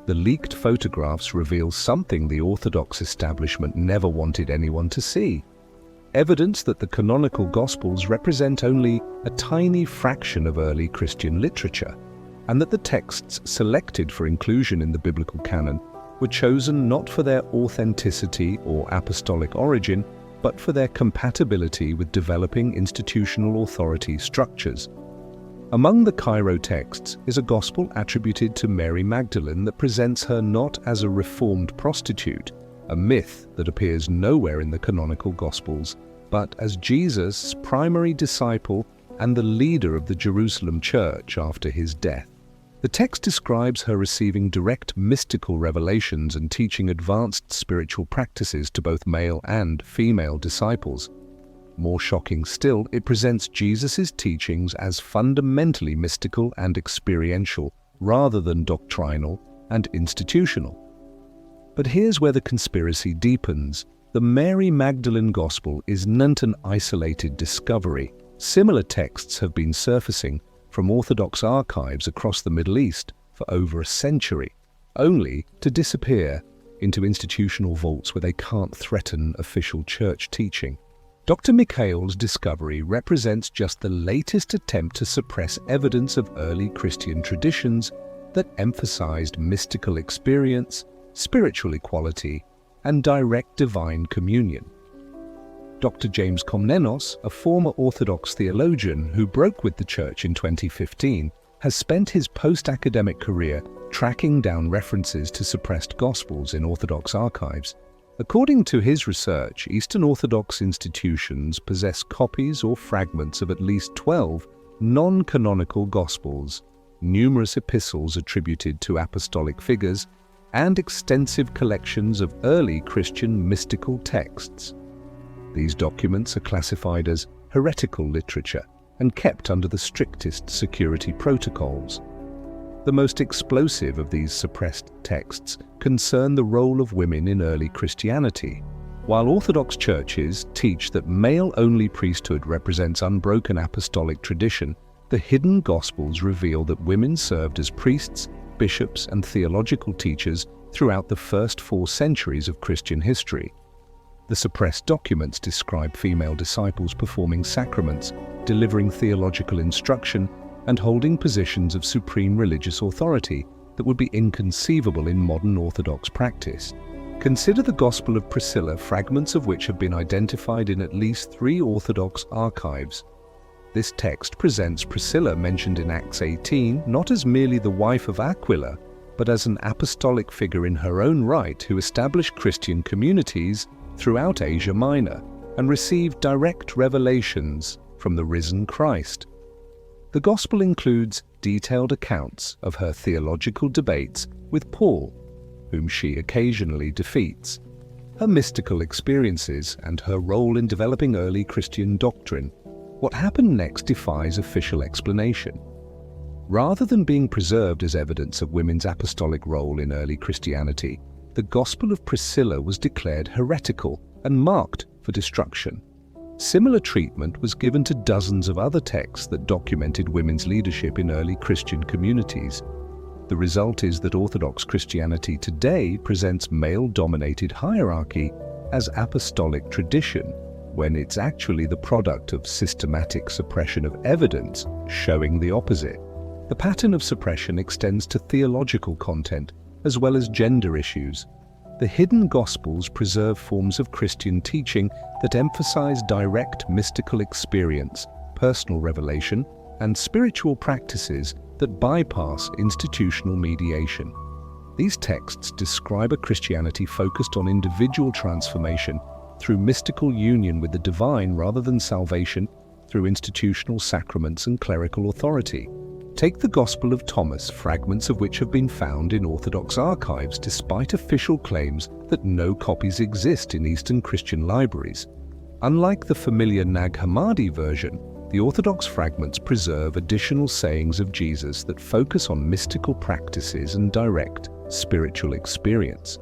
The leaked photographs reveal something the Orthodox establishment never wanted anyone to see: evidence that the canonical Gospels represent only a tiny fraction of early Christian literature, and that the texts selected for inclusion in the biblical canon were chosen not for their authenticity or apostolic origin, but for their compatibility with developing institutional authority structures. Among the Cairo texts is a gospel attributed to Mary Magdalene that presents her not as a reformed prostitute, a myth that appears nowhere in the canonical Gospels, but as Jesus' primary disciple and the leader of the Jerusalem church after his death. The text describes her receiving direct mystical revelations and teaching advanced spiritual practices to both male and female disciples. More shocking still, it presents Jesus' teachings as fundamentally mystical and experiential, rather than doctrinal and institutional. But here's where the conspiracy deepens. The Mary Magdalene Gospel is not an isolated discovery. Similar texts have been surfacing from Orthodox archives across the Middle East for over a century, only to disappear into institutional vaults where they can't threaten official church teaching. Dr. Mikhail's discovery represents just the latest attempt to suppress evidence of early Christian traditions that emphasized mystical experience, spiritual equality, and direct divine communion. Dr. James Komnenos, a former Orthodox theologian who broke with the Church in 2015, has spent his post-academic career tracking down references to suppressed Gospels in Orthodox archives. According to his research, Eastern Orthodox institutions possess copies or fragments of at least 12 non-canonical Gospels, numerous epistles attributed to apostolic figures, and extensive collections of early Christian mystical texts. These documents are classified as heretical literature and kept under the strictest security protocols. The most explosive of these suppressed texts concern the role of women in early Christianity. While Orthodox churches teach that male-only priesthood represents unbroken apostolic tradition, the hidden Gospels reveal that women served as priests, bishops, and theological teachers throughout the first 4 centuries of Christian history. The suppressed documents describe female disciples performing sacraments, delivering theological instruction, and holding positions of supreme religious authority that would be inconceivable in modern Orthodox practice. Consider the Gospel of Priscilla, fragments of which have been identified in at least 3 Orthodox archives. This text presents Priscilla, mentioned in Acts 18, not as merely the wife of Aquila, but as an apostolic figure in her own right who established Christian communities throughout Asia Minor and received direct revelations from the risen Christ. The Gospel includes detailed accounts of her theological debates with Paul, whom she occasionally defeats, her mystical experiences, and her role in developing early Christian doctrine. What happened next defies official explanation. Rather than being preserved as evidence of women's apostolic role in early Christianity, the Gospel of Priscilla was declared heretical and marked for destruction. Similar treatment was given to dozens of other texts that documented women's leadership in early Christian communities. The result is that Orthodox Christianity today presents male-dominated hierarchy as apostolic tradition, when it's actually the product of systematic suppression of evidence showing the opposite. The pattern of suppression extends to theological content as well as gender issues. The hidden Gospels preserve forms of Christian teaching that emphasize direct mystical experience, personal revelation, and spiritual practices that bypass institutional mediation. These texts describe a Christianity focused on individual transformation through mystical union with the divine rather than salvation through institutional sacraments and clerical authority. Take the Gospel of Thomas, fragments of which have been found in Orthodox archives despite official claims that no copies exist in Eastern Christian libraries. Unlike the familiar Nag Hammadi version, the Orthodox fragments preserve additional sayings of Jesus that focus on mystical practices and direct spiritual experience.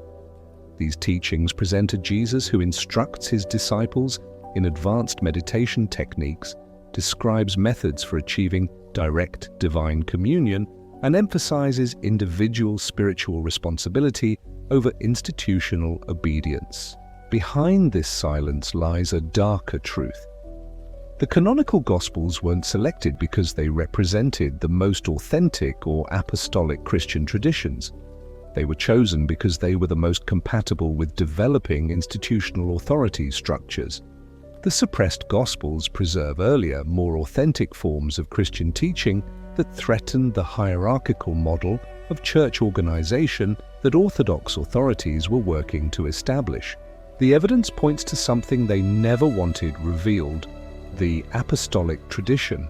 These teachings present a Jesus who instructs his disciples in advanced meditation techniques, describes methods for achieving direct divine communion, and emphasizes individual spiritual responsibility over institutional obedience. Behind this silence lies a darker truth. The canonical Gospels weren't selected because they represented the most authentic or apostolic Christian traditions. They were chosen because they were the most compatible with developing institutional authority structures. The suppressed Gospels preserve earlier, more authentic forms of Christian teaching that threatened the hierarchical model of church organization that Orthodox authorities were working to establish. The evidence points to something they never wanted revealed: the apostolic tradition.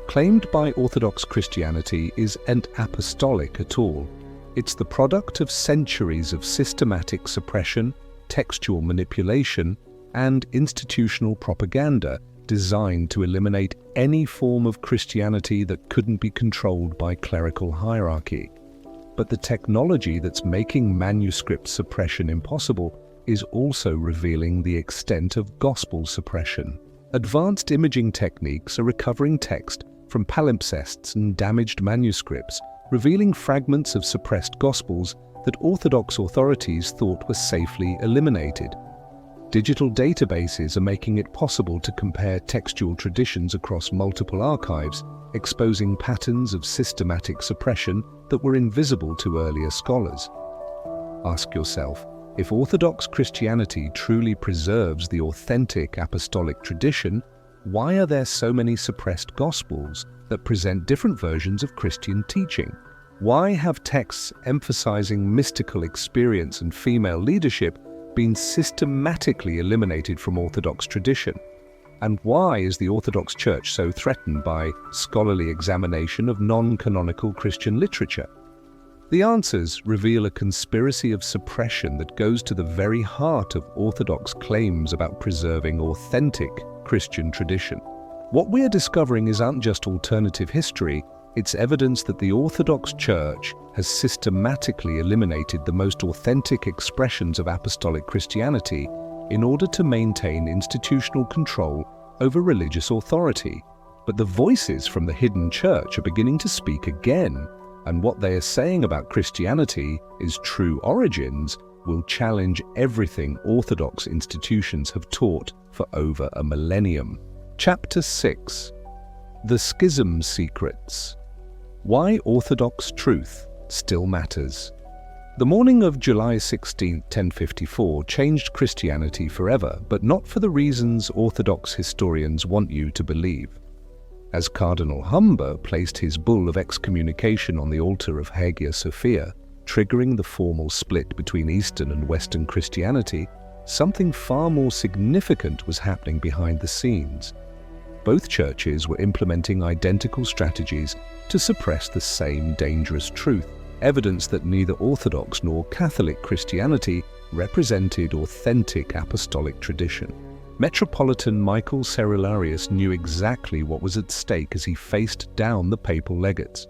Claimed by Orthodox Christianity isn't apostolic at all. It's the product of centuries of systematic suppression, textual manipulation, and institutional propaganda designed to eliminate any form of Christianity that couldn't be controlled by clerical hierarchy. But the technology that's making manuscript suppression impossible is also revealing the extent of gospel suppression. Advanced imaging techniques are recovering text from palimpsests and damaged manuscripts, revealing fragments of suppressed gospels that Orthodox authorities thought were safely eliminated. Digital databases are making it possible to compare textual traditions across multiple archives, exposing patterns of systematic suppression that were invisible to earlier scholars. Ask yourself, if Orthodox Christianity truly preserves the authentic apostolic tradition, why are there so many suppressed Gospels that present different versions of Christian teaching? Why have texts emphasizing mystical experience and female leadership been systematically eliminated from Orthodox tradition? And why is the Orthodox Church so threatened by scholarly examination of non-canonical Christian literature? The answers reveal a conspiracy of suppression that goes to the very heart of Orthodox claims about preserving authentic Christian tradition. What we are discovering isn't just alternative history, it's evidence that the Orthodox Church has systematically eliminated the most authentic expressions of apostolic Christianity in order to maintain institutional control over religious authority. But the voices from the hidden church are beginning to speak again, and what they are saying about Christianity, its true origins, will challenge everything Orthodox institutions have taught for over a millennium. Chapter 6. The Schism Secrets. Why Orthodox truth still matters. The morning of July 16, 1054 changed Christianity forever, but not for the reasons Orthodox historians want you to believe. As Cardinal Humber placed his bull of excommunication on the altar of Hagia Sophia, triggering the formal split between Eastern and Western Christianity, something far more significant was happening behind the scenes. Both churches were implementing identical strategies to suppress the same dangerous truth, evidence that neither Orthodox nor Catholic Christianity represented authentic apostolic tradition. Metropolitan Michael Cerularius knew exactly what was at stake as he faced down the papal legates.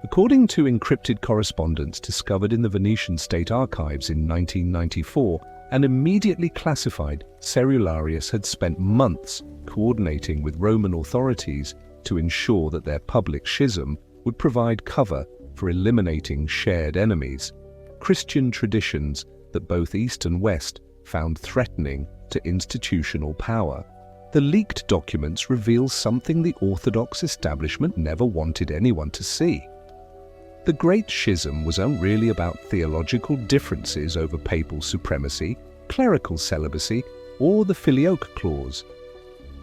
According to encrypted correspondence discovered in the Venetian State Archives in 1994 and immediately classified, Cerularius had spent months coordinating with Roman authorities to ensure that their public schism would provide cover for eliminating shared enemies, Christian traditions that both East and West found threatening to institutional power. The leaked documents reveal something the Orthodox establishment never wanted anyone to see. The Great Schism wasn't really about theological differences over papal supremacy, clerical celibacy, or the Filioque clause.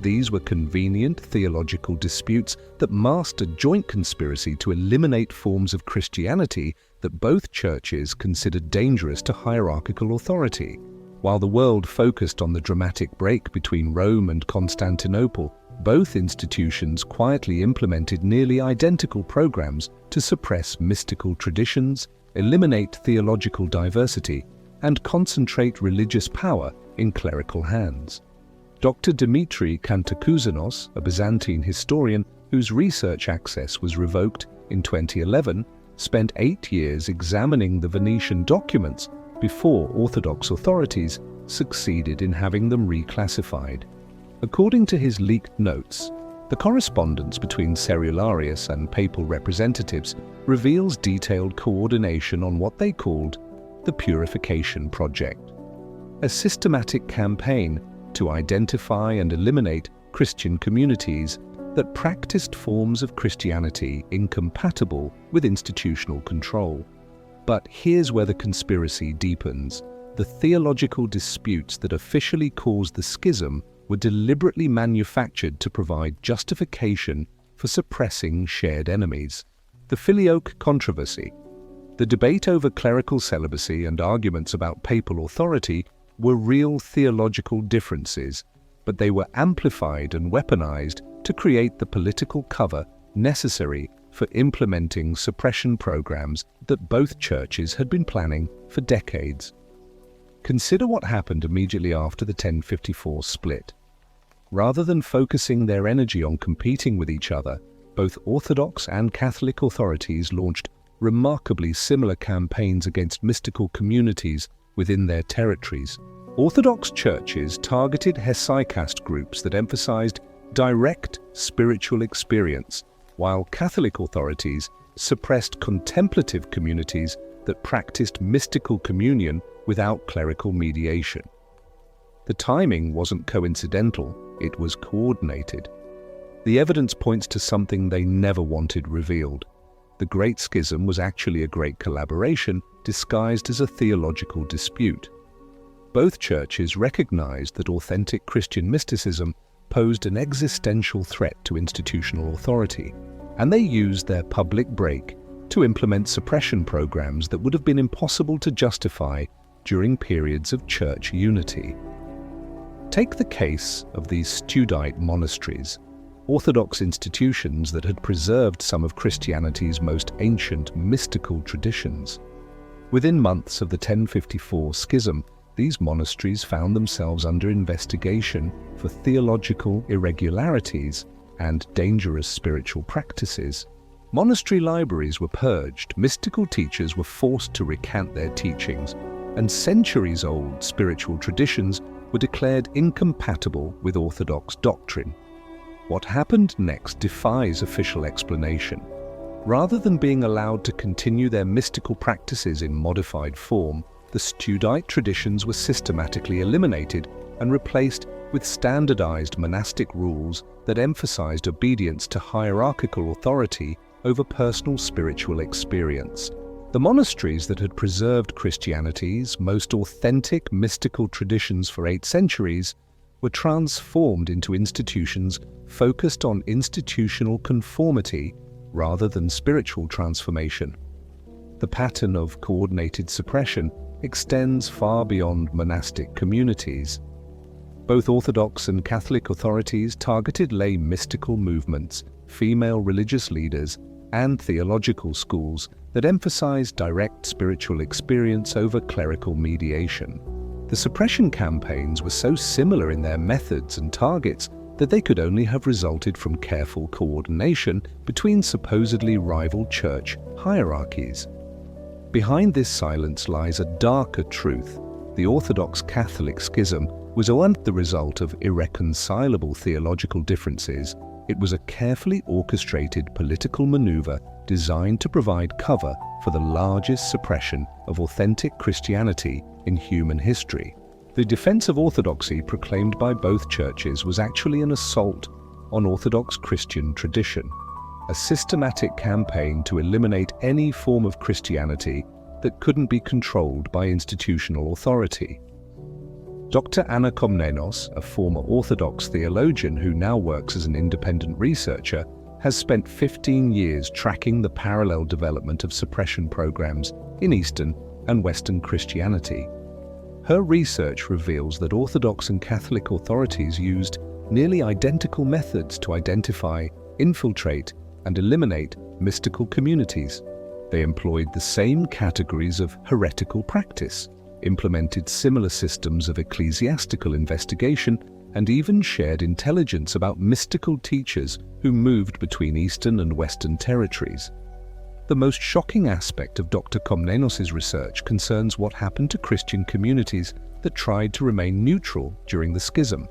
These were convenient theological disputes that masked a joint conspiracy to eliminate forms of Christianity that both churches considered dangerous to hierarchical authority. While the world focused on the dramatic break between Rome and Constantinople, both institutions quietly implemented nearly identical programs to suppress mystical traditions, eliminate theological diversity, and concentrate religious power in clerical hands. Dr. Dimitri Cantacuzénos, a Byzantine historian whose research access was revoked in 2011, spent 8 years examining the Venetian documents before Orthodox authorities succeeded in having them reclassified. According to his leaked notes, the correspondence between Cerularius and papal representatives reveals detailed coordination on what they called the Purification Project, a systematic campaign to identify and eliminate Christian communities that practiced forms of Christianity incompatible with institutional control. But here's where the conspiracy deepens. The theological disputes that officially caused the schism were deliberately manufactured to provide justification for suppressing shared enemies. The Filioque controversy, the debate over clerical celibacy and arguments about papal authority were real theological differences, but they were amplified and weaponized to create the political cover necessary for implementing suppression programs that both churches had been planning for decades. Consider what happened immediately after the 1054 split. Rather than focusing their energy on competing with each other, both Orthodox and Catholic authorities launched remarkably similar campaigns against mystical communities within their territories. Orthodox churches targeted hesychast groups that emphasized direct spiritual experience, while Catholic authorities suppressed contemplative communities that practiced mystical communion without clerical mediation. The timing wasn't coincidental, it was coordinated. The evidence points to something they never wanted revealed. The Great Schism was actually a great collaboration disguised as a theological dispute. Both churches recognized that authentic Christian mysticism posed an existential threat to institutional authority, and they used their public break to implement suppression programs that would have been impossible to justify during periods of church unity. Take the case of these Studite monasteries, Orthodox institutions that had preserved some of Christianity's most ancient mystical traditions. Within months of the 1054 schism, these monasteries found themselves under investigation for theological irregularities and dangerous spiritual practices. Monastery libraries were purged, mystical teachers were forced to recant their teachings, and centuries-old spiritual traditions were declared incompatible with Orthodox doctrine. What happened next defies official explanation. Rather than being allowed to continue their mystical practices in modified form, the Studite traditions were systematically eliminated and replaced with standardized monastic rules that emphasized obedience to hierarchical authority over personal spiritual experience. The monasteries that had preserved Christianity's most authentic mystical traditions for 8 centuries were transformed into institutions focused on institutional conformity rather than spiritual transformation. The pattern of coordinated suppression extends far beyond monastic communities. Both Orthodox and Catholic authorities targeted lay mystical movements, female religious leaders, and theological schools that emphasized direct spiritual experience over clerical mediation. The suppression campaigns were so similar in their methods and targets that they could only have resulted from careful coordination between supposedly rival church hierarchies. Behind this silence lies a darker truth. The Orthodox Catholic schism was not the result of irreconcilable theological differences. It was a carefully orchestrated political maneuver designed to provide cover for the largest suppression of authentic Christianity in human history. The defense of orthodoxy proclaimed by both churches was actually an assault on Orthodox Christian tradition, a systematic campaign to eliminate any form of Christianity that couldn't be controlled by institutional authority. Dr. Anna Komnenos, a former Orthodox theologian who now works as an independent researcher, has spent 15 years tracking the parallel development of suppression programs in Eastern and Western Christianity. Her research reveals that Orthodox and Catholic authorities used nearly identical methods to identify, infiltrate, and eliminate mystical communities. They employed the same categories of heretical practice, implemented similar systems of ecclesiastical investigation, and even shared intelligence about mystical teachers who moved between Eastern and Western territories. The most shocking aspect of Dr. Komnenos' research concerns what happened to Christian communities that tried to remain neutral during the schism.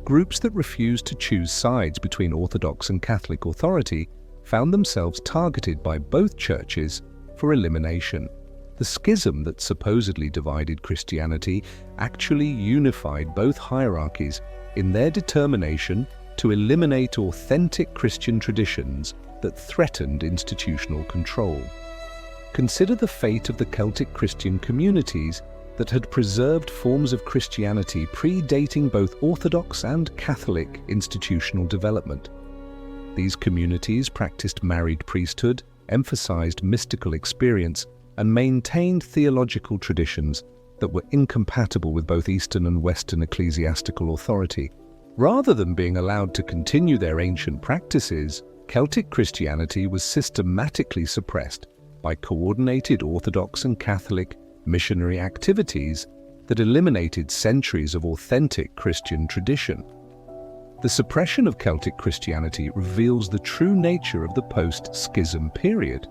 Groups that refused to choose sides between Orthodox and Catholic authority found themselves targeted by both churches for elimination. The schism that supposedly divided Christianity actually unified both hierarchies in their determination to eliminate authentic Christian traditions that threatened institutional control. Consider the fate of the Celtic Christian communities that had preserved forms of Christianity predating both Orthodox and Catholic institutional development. These communities practiced married priesthood, emphasized mystical experience, and maintained theological traditions that were incompatible with both Eastern and Western ecclesiastical authority. Rather than being allowed to continue their ancient practices, Celtic Christianity was systematically suppressed by coordinated Orthodox and Catholic missionary activities that eliminated centuries of authentic Christian tradition. The suppression of Celtic Christianity reveals the true nature of the post-schism period.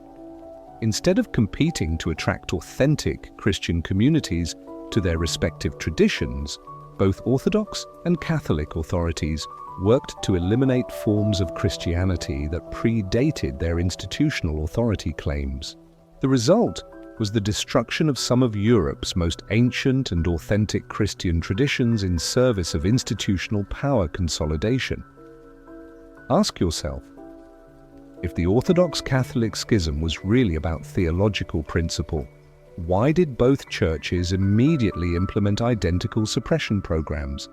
Instead of competing to attract authentic Christian communities to their respective traditions, both Orthodox and Catholic authorities worked to eliminate forms of Christianity that predated their institutional authority claims. The result was the destruction of some of Europe's most ancient and authentic Christian traditions in service of institutional power consolidation. Ask yourself, if the Orthodox Catholic schism was really about theological principle, why did both churches immediately implement identical suppression programs?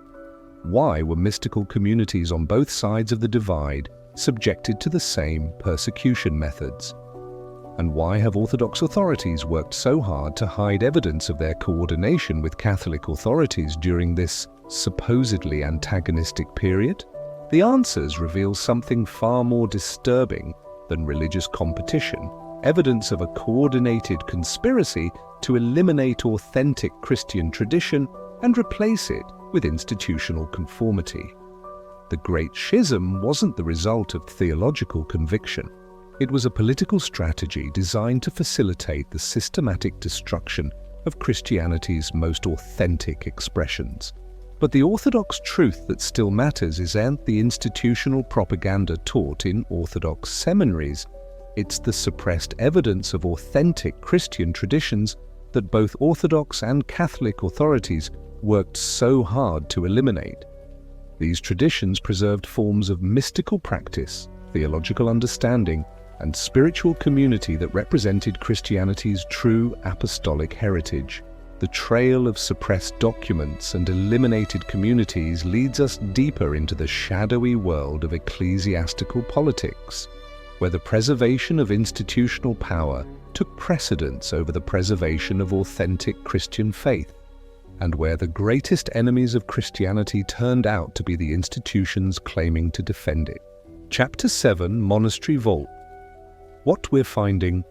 Why were mystical communities on both sides of the divide subjected to the same persecution methods? And why have Orthodox authorities worked so hard to hide evidence of their coordination with Catholic authorities during this supposedly antagonistic period? The answers reveal something far more disturbing than religious competition, evidence of a coordinated conspiracy to eliminate authentic Christian tradition and replace it with institutional conformity. The Great Schism wasn't the result of theological conviction. It was a political strategy designed to facilitate the systematic destruction of Christianity's most authentic expressions. But the orthodox truth that still matters isn't the institutional propaganda taught in Orthodox seminaries. It's the suppressed evidence of authentic Christian traditions that both Orthodox and Catholic authorities worked so hard to eliminate. These traditions preserved forms of mystical practice, theological understanding, and spiritual community that represented Christianity's true apostolic heritage. The trail of suppressed documents and eliminated communities leads us deeper into the shadowy world of ecclesiastical politics, where the preservation of institutional power took precedence over the preservation of authentic Christian faith, and where the greatest enemies of Christianity turned out to be the institutions claiming to defend it. Chapter 7, Monastery Vault. What we're finding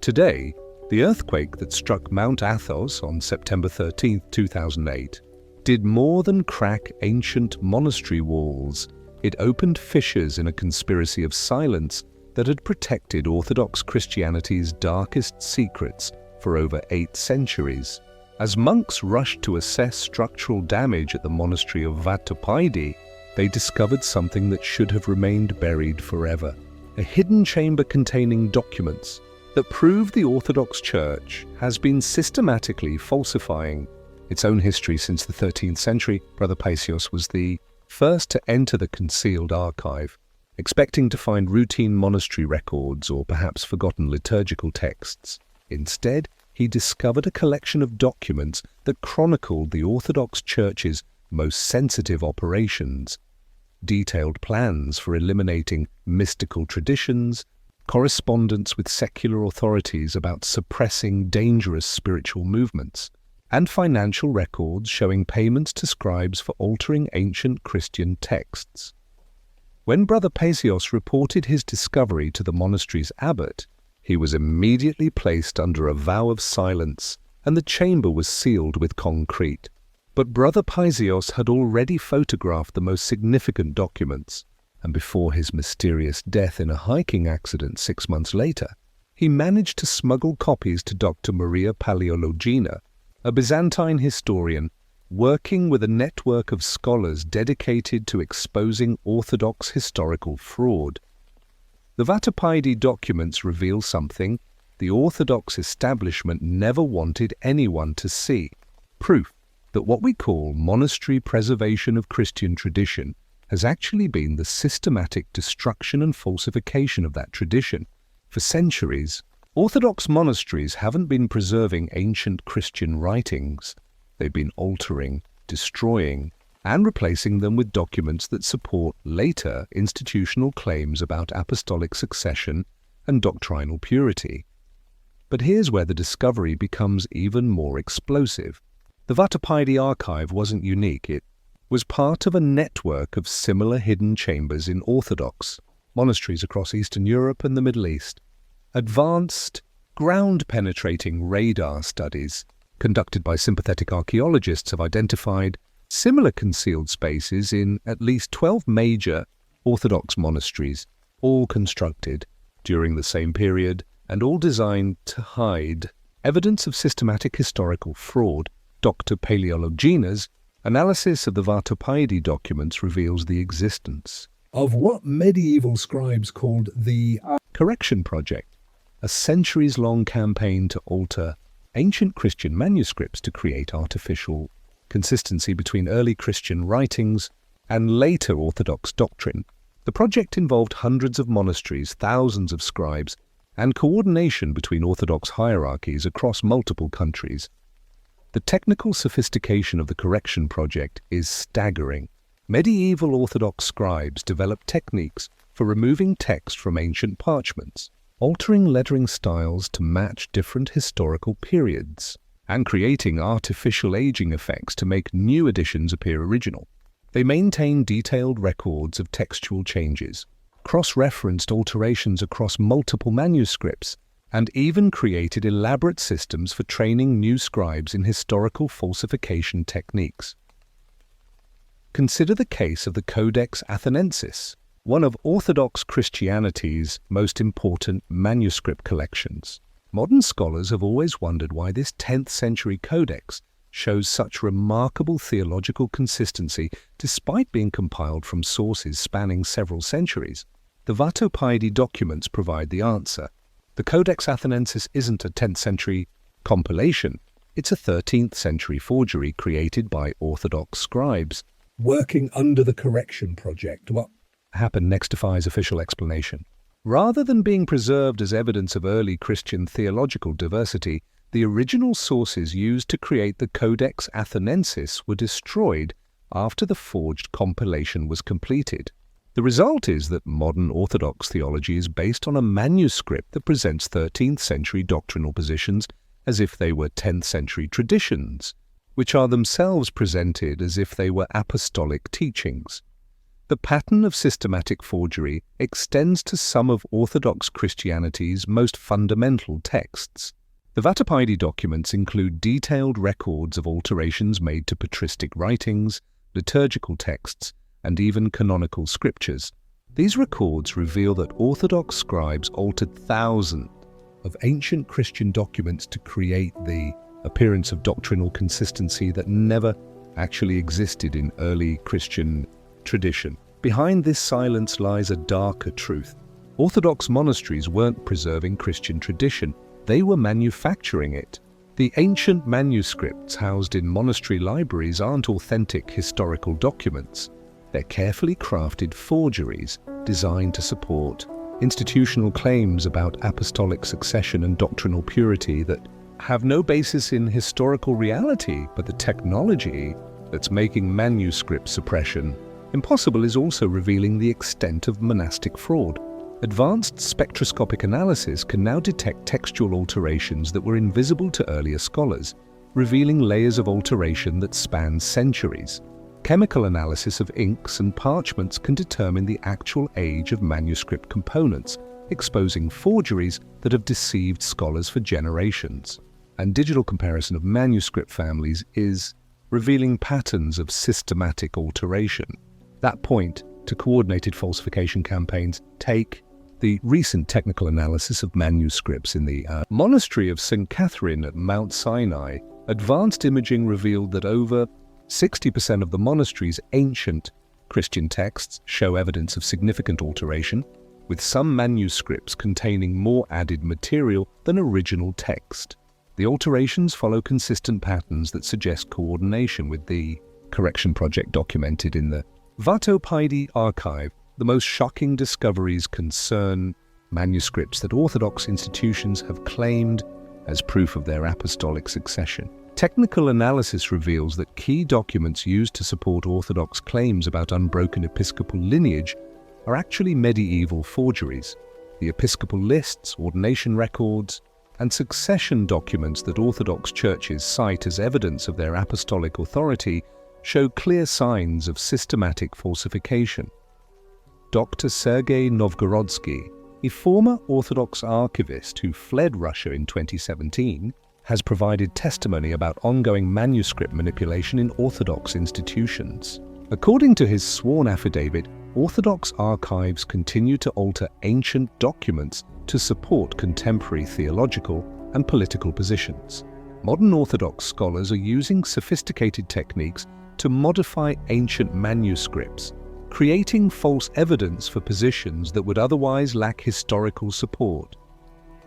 today. The earthquake that struck Mount Athos on September 13, 2008, did more than crack ancient monastery walls. It opened fissures in a conspiracy of silence that had protected Orthodox Christianity's darkest secrets for over 8 centuries. As monks rushed to assess structural damage at the monastery of Vatopaidi, they discovered something that should have remained buried forever: a hidden chamber containing documents that prove the Orthodox Church has been systematically falsifying its own history since the 13th century. Brother Paisios was the first to enter the concealed archive, expecting to find routine monastery records or perhaps forgotten liturgical texts. Instead, he discovered a collection of documents that chronicled the Orthodox Church's most sensitive operations, detailed plans for eliminating mystical traditions, correspondence with secular authorities about suppressing dangerous spiritual movements, and financial records showing payments to scribes for altering ancient Christian texts. When Brother Paisios reported his discovery to the monastery's abbot, he was immediately placed under a vow of silence, and the chamber was sealed with concrete. But Brother Paisios had already photographed the most significant documents, and before his mysterious death in a hiking accident 6 months later, he managed to smuggle copies to Dr. Maria Paleologina, a Byzantine historian working with a network of scholars dedicated to exposing Orthodox historical fraud. The Vatapaidi documents reveal something the Orthodox establishment never wanted anyone to see: proof that what we call monastery preservation of Christian tradition has actually been the systematic destruction and falsification of that tradition. For centuries, Orthodox monasteries haven't been preserving ancient Christian writings. They've been altering, destroying, and replacing them with documents that support later institutional claims about apostolic succession and doctrinal purity. But here's where the discovery becomes even more explosive. The Vatapaidi archive wasn't unique. It was part of a network of similar hidden chambers in Orthodox monasteries across Eastern Europe and the Middle East. Advanced, ground-penetrating radar studies conducted by sympathetic archaeologists have identified similar concealed spaces in at least 12 major Orthodox monasteries, all constructed during the same period and all designed to hide evidence of systematic historical fraud. Dr. Paleologina's analysis of the Vatapaidi documents reveals the existence of what medieval scribes called the Correction Project, a centuries-long campaign to alter ancient Christian manuscripts to create artificial consistency between early Christian writings and later Orthodox doctrine. The project involved hundreds of monasteries, thousands of scribes, and coordination between Orthodox hierarchies across multiple countries. The technical sophistication of the Correction Project is staggering. Medieval Orthodox scribes developed techniques for removing text from ancient parchments, altering lettering styles to match different historical periods, and creating artificial aging effects to make new editions appear original. They maintained detailed records of textual changes, cross-referenced alterations across multiple manuscripts, and even created elaborate systems for training new scribes in historical falsification techniques. Consider the case of the Codex Athanensis, one of Orthodox Christianity's most important manuscript collections. Modern scholars have always wondered why this 10th century codex shows such remarkable theological consistency despite being compiled from sources spanning several centuries. The Vatapaidi documents provide the answer. The Codex Athanensis isn't a 10th century compilation, it's a 13th century forgery created by Orthodox scribes working under the Correction Project. What happened next defies official explanation. Rather than being preserved as evidence of early Christian theological diversity, the original sources used to create the Codex Athanensis were destroyed after the forged compilation was completed. The result is that modern Orthodox theology is based on a manuscript that presents 13th century doctrinal positions as if they were 10th century traditions, which are themselves presented as if they were apostolic teachings. The pattern of systematic forgery extends to some of Orthodox Christianity's most fundamental texts. The Vatapaidi documents include detailed records of alterations made to patristic writings, liturgical texts, and even canonical scriptures. These records reveal that Orthodox scribes altered thousands of ancient Christian documents to create the appearance of doctrinal consistency that never actually existed in early Christian tradition. Behind this silence lies a darker truth. Orthodox monasteries weren't preserving Christian tradition, they were manufacturing it. The ancient manuscripts housed in monastery libraries aren't authentic historical documents. They're carefully crafted forgeries designed to support institutional claims about apostolic succession and doctrinal purity that have no basis in historical reality, but the technology that's making manuscript suppression impossible is also revealing the extent of monastic fraud. Advanced spectroscopic analysis can now detect textual alterations that were invisible to earlier scholars, revealing layers of alteration that span centuries. Chemical analysis of inks and parchments can determine the actual age of manuscript components, exposing forgeries that have deceived scholars for generations. And digital comparison of manuscript families is revealing patterns of systematic alteration. That point to coordinated falsification campaigns take the recent technical analysis of manuscripts in the monastery of St. Catherine at Mount Sinai. Advanced imaging revealed that over 60% of the monastery's ancient Christian texts show evidence of significant alteration, with some manuscripts containing more added material than original text. The alterations follow consistent patterns that suggest coordination with the correction project documented in the Vatopydi archive. The most shocking discoveries concern manuscripts that Orthodox institutions have claimed as proof of their apostolic succession. Technical analysis reveals that key documents used to support Orthodox claims about unbroken episcopal lineage are actually medieval forgeries. The episcopal lists, ordination records, and succession documents that Orthodox churches cite as evidence of their apostolic authority show clear signs of systematic falsification. Dr. Sergei Novgorodsky, a former Orthodox archivist who fled Russia in 2017, has provided testimony about ongoing manuscript manipulation in Orthodox institutions. According to his sworn affidavit, Orthodox archives continue to alter ancient documents to support contemporary theological and political positions. Modern Orthodox scholars are using sophisticated techniques to modify ancient manuscripts, creating false evidence for positions that would otherwise lack historical support.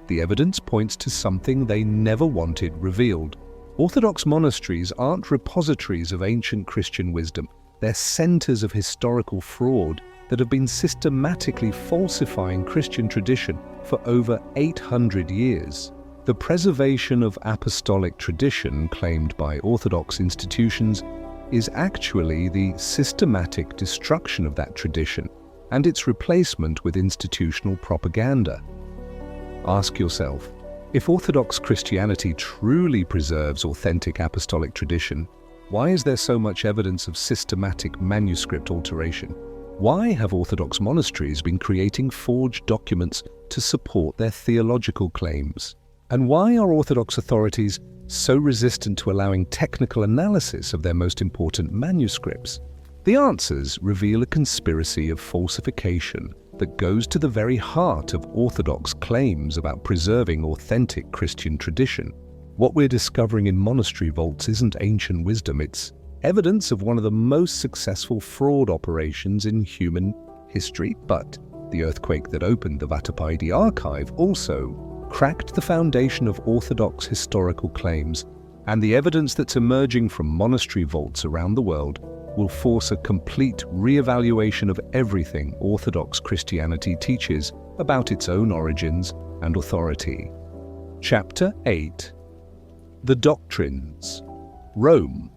The evidence points to something they never wanted revealed. Orthodox monasteries aren't repositories of ancient Christian wisdom. They're centers of historical fraud that have been systematically falsifying Christian tradition for over 800 years. The preservation of apostolic tradition claimed by Orthodox institutions is actually the systematic destruction of that tradition and its replacement with institutional propaganda. Ask yourself, if Orthodox Christianity truly preserves authentic apostolic tradition, why is there so much evidence of systematic manuscript alteration? Why have Orthodox monasteries been creating forged documents to support their theological claims? And why are Orthodox authorities so resistant to allowing technical analysis of their most important manuscripts? The answers reveal a conspiracy of falsification that goes to the very heart of Orthodox claims about preserving authentic Christian tradition. What we're discovering in monastery vaults isn't ancient wisdom, it's evidence of one of the most successful fraud operations in human history. But the earthquake that opened the Vatopydi archive also cracked the foundation of Orthodox historical claims, and the evidence that's emerging from monastery vaults around the world will force a complete re-evaluation of everything Orthodox Christianity teaches about its own origins and authority. Chapter 8. The Doctrines. Rome.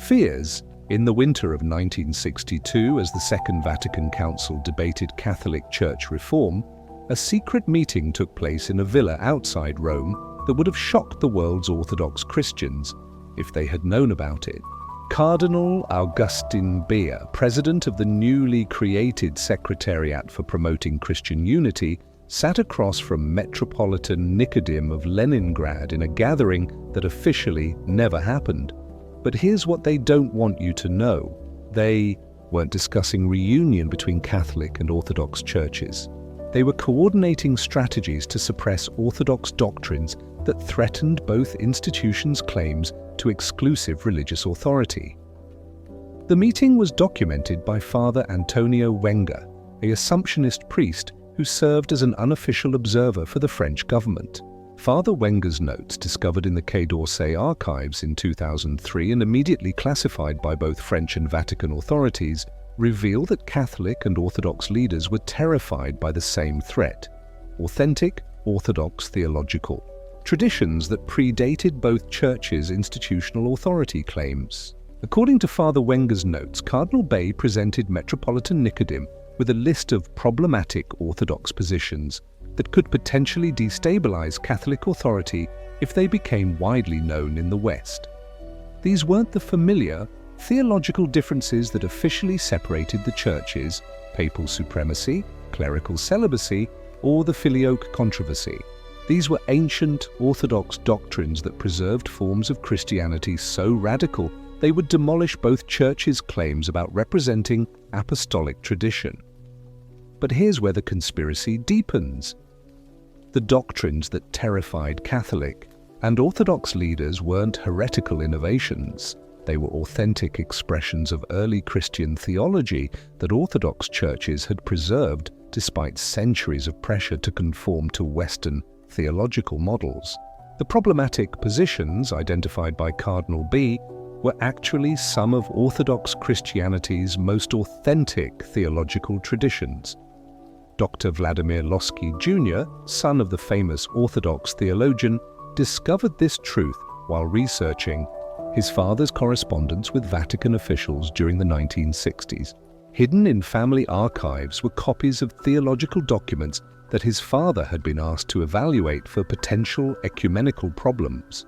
Fears. In the winter of 1962, as the Second Vatican Council debated Catholic Church reform, a secret meeting took place in a villa outside Rome that would have shocked the world's Orthodox Christians if they had known about it. Cardinal Augustin Beer, president of the newly created Secretariat for Promoting Christian Unity, sat across from Metropolitan Nicodim of Leningrad in a gathering that officially never happened. But here's what they don't want you to know. They weren't discussing reunion between Catholic and Orthodox churches. They were coordinating strategies to suppress Orthodox doctrines that threatened both institutions' claims to exclusive religious authority. The meeting was documented by Father Antonio Wenger, a Assumptionist priest who served as an unofficial observer for the French government. Father Wenger's notes, discovered in the Quai d'Orsay archives in 2003 and immediately classified by both French and Vatican authorities, reveal that Catholic and Orthodox leaders were terrified by the same threat: authentic, Orthodox theological traditions that predated both churches' institutional authority claims. According to Father Wenger's notes, Cardinal Bay presented Metropolitan Nicodem with a list of problematic Orthodox positions that could potentially destabilize Catholic authority if they became widely known in the West. These weren't the familiar theological differences that officially separated the churches: papal supremacy, clerical celibacy, or the Filioque controversy. These were ancient Orthodox doctrines that preserved forms of Christianity so radical they would demolish both churches' claims about representing apostolic tradition. But here's where the conspiracy deepens. The doctrines that terrified Catholic and Orthodox leaders weren't heretical innovations. They were authentic expressions of early Christian theology that Orthodox churches had preserved despite centuries of pressure to conform to Western theological models. The problematic positions identified by Cardinal B were actually some of Orthodox Christianity's most authentic theological traditions. Dr. Vladimir Lossky Jr., son of the famous Orthodox theologian, discovered this truth while researching his father's correspondence with Vatican officials during the 1960s. Hidden in family archives were copies of theological documents that his father had been asked to evaluate for potential ecumenical problems.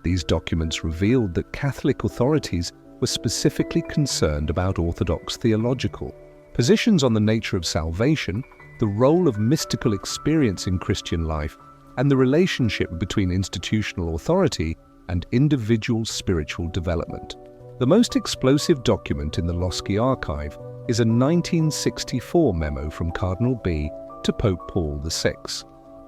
These documents revealed that Catholic authorities were specifically concerned about Orthodox theological positions on the nature of salvation, the role of mystical experience in Christian life, and the relationship between institutional authority and individual spiritual development. The most explosive document in the Lossky archive is a 1964 memo from Cardinal B to Pope Paul VI,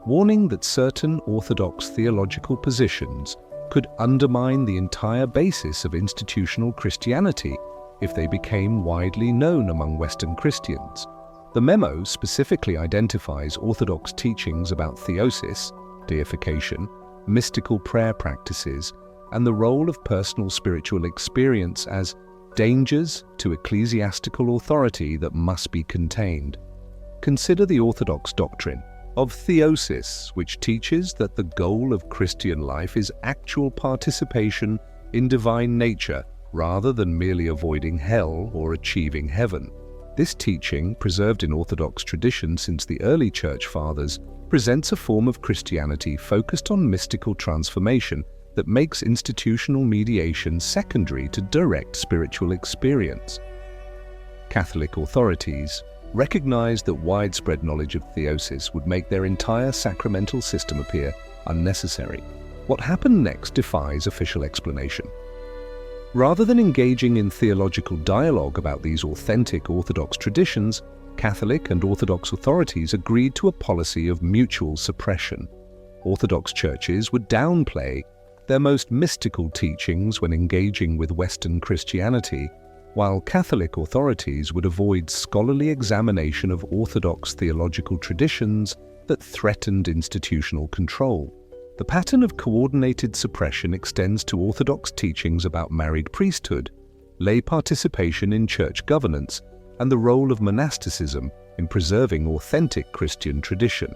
warning that certain Orthodox theological positions could undermine the entire basis of institutional Christianity if they became widely known among Western Christians. The memo specifically identifies Orthodox teachings about theosis, deification, mystical prayer practices, and the role of personal spiritual experience as dangers to ecclesiastical authority that must be contained. Consider the Orthodox doctrine of theosis, which teaches that the goal of Christian life is actual participation in divine nature rather than merely avoiding hell or achieving heaven. This teaching, preserved in Orthodox tradition since the early Church Fathers, presents a form of Christianity focused on mystical transformation that makes institutional mediation secondary to direct spiritual experience. Catholic authorities recognized that widespread knowledge of theosis would make their entire sacramental system appear unnecessary. What happened next defies official explanation. Rather than engaging in theological dialogue about these authentic Orthodox traditions, Catholic and Orthodox authorities agreed to a policy of mutual suppression. Orthodox churches would downplay their most mystical teachings when engaging with Western Christianity, while Catholic authorities would avoid scholarly examination of Orthodox theological traditions that threatened institutional control. The pattern of coordinated suppression extends to Orthodox teachings about married priesthood, lay participation in church governance, and the role of monasticism in preserving authentic Christian tradition.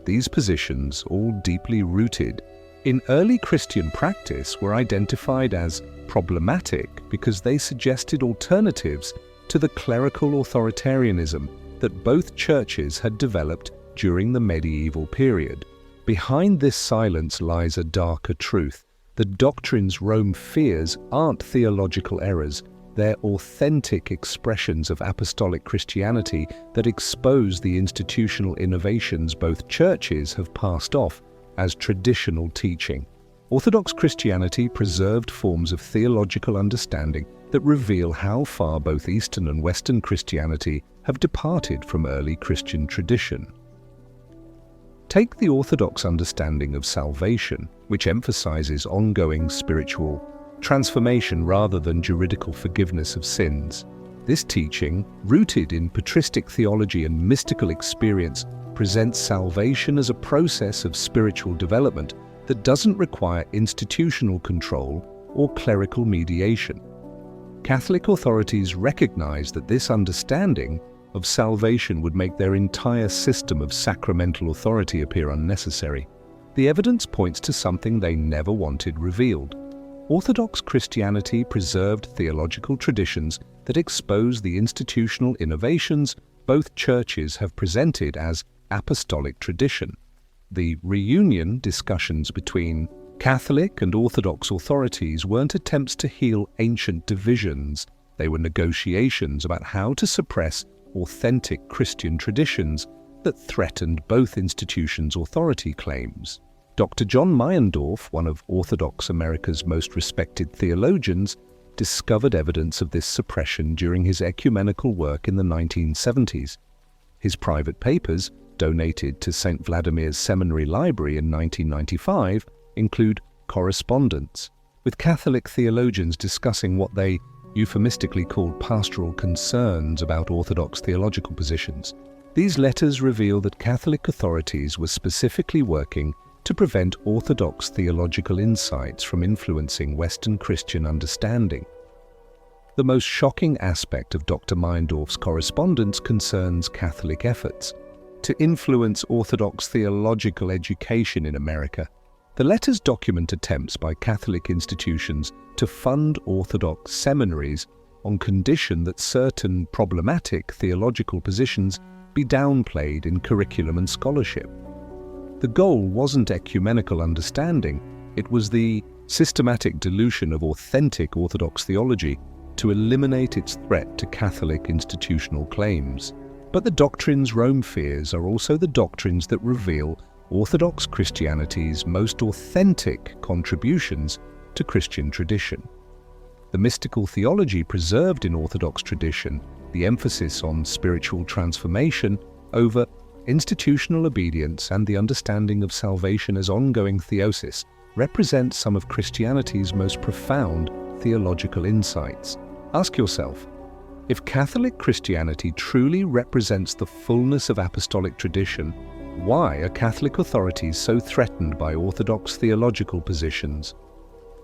These positions, all deeply rooted in early Christian practice, were identified as problematic because they suggested alternatives to the clerical authoritarianism that both churches had developed during the medieval period. Behind this silence lies a darker truth. The doctrines Rome fears aren't theological errors, they're authentic expressions of apostolic Christianity that expose the institutional innovations both churches have passed off as traditional teaching. Orthodox Christianity preserved forms of theological understanding that reveal how far both Eastern and Western Christianity have departed from early Christian tradition. Take the Orthodox understanding of salvation, which emphasizes ongoing spiritual transformation rather than juridical forgiveness of sins. This teaching, rooted in patristic theology and mystical experience, presents salvation as a process of spiritual development that doesn't require institutional control or clerical mediation. Catholic authorities recognize that this understanding of salvation would make their entire system of sacramental authority appear unnecessary. The evidence points to something they never wanted revealed. Orthodox Christianity preserved theological traditions that expose the institutional innovations both churches have presented as apostolic tradition. The reunion discussions between Catholic and Orthodox authorities weren't attempts to heal ancient divisions. They were negotiations about how to suppress authentic Christian traditions that threatened both institutions' authority claims. Dr. John Meyendorff, one of Orthodox America's most respected theologians, discovered evidence of this suppression during his ecumenical work in the 1970s. His private papers, donated to St. Vladimir's Seminary Library in 1995, include correspondence with Catholic theologians discussing what they euphemistically called pastoral concerns about Orthodox theological positions. These letters reveal that Catholic authorities were specifically working to prevent Orthodox theological insights from influencing Western Christian understanding. The most shocking aspect of Dr. Meyendorff's correspondence concerns Catholic efforts to influence Orthodox theological education in America. The letters document attempts by Catholic institutions to fund Orthodox seminaries on condition that certain problematic theological positions be downplayed in curriculum and scholarship. The goal wasn't ecumenical understanding, it was the systematic dilution of authentic Orthodox theology to eliminate its threat to Catholic institutional claims. But the doctrines Rome fears are also the doctrines that reveal Orthodox Christianity's most authentic contributions to Christian tradition. The mystical theology preserved in Orthodox tradition, the emphasis on spiritual transformation over institutional obedience and the understanding of salvation as ongoing theosis, represent some of Christianity's most profound theological insights. Ask yourself, if Catholic Christianity truly represents the fullness of apostolic tradition, why are Catholic authorities so threatened by Orthodox theological positions?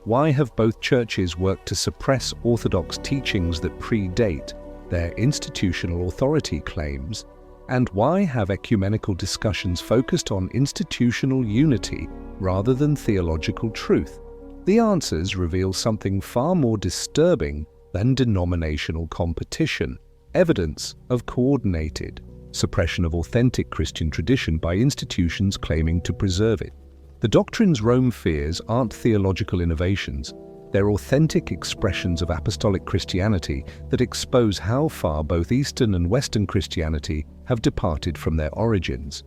Why have both churches worked to suppress Orthodox teachings that predate their institutional authority claims? And why have ecumenical discussions focused on institutional unity rather than theological truth? The answers reveal something far more disturbing than denominational competition, evidence of coordinated suppression of authentic Christian tradition by institutions claiming to preserve it. The doctrines Rome fears aren't theological innovations, they're authentic expressions of apostolic Christianity that expose how far both Eastern and Western Christianity have departed from their origins.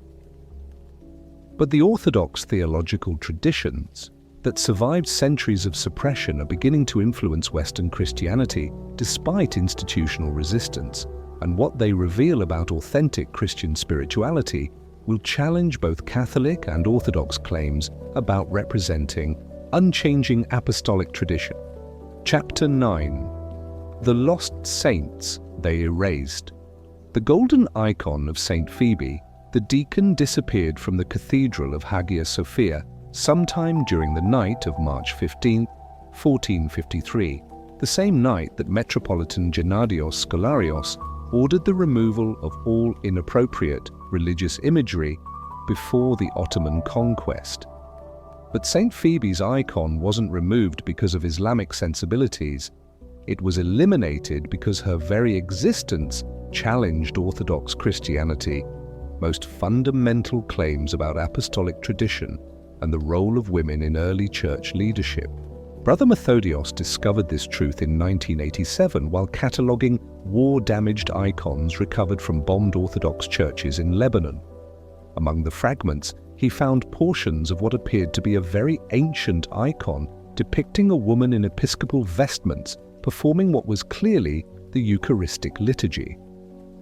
But the Orthodox theological traditions that survived centuries of suppression are beginning to influence Western Christianity despite institutional resistance, and what they reveal about authentic Christian spirituality will challenge both Catholic and Orthodox claims about representing unchanging apostolic tradition. Chapter 9. The Lost Saints They Erased. The golden icon of Saint Phoebe, the deacon, disappeared from the Cathedral of Hagia Sophia sometime during the night of March 15, 1453, the same night that Metropolitan Gennadios Scholarios ordered the removal of all inappropriate religious imagery before the Ottoman conquest. But Saint Phoebe's icon wasn't removed because of Islamic sensibilities. It was eliminated because her very existence challenged Orthodox Christianity, most fundamental claims about apostolic tradition and the role of women in early church leadership. Brother Methodios discovered this truth in 1987 while cataloguing war-damaged icons recovered from bombed Orthodox churches in Lebanon. Among the fragments, he found portions of what appeared to be a very ancient icon depicting a woman in episcopal vestments performing what was clearly the Eucharistic liturgy.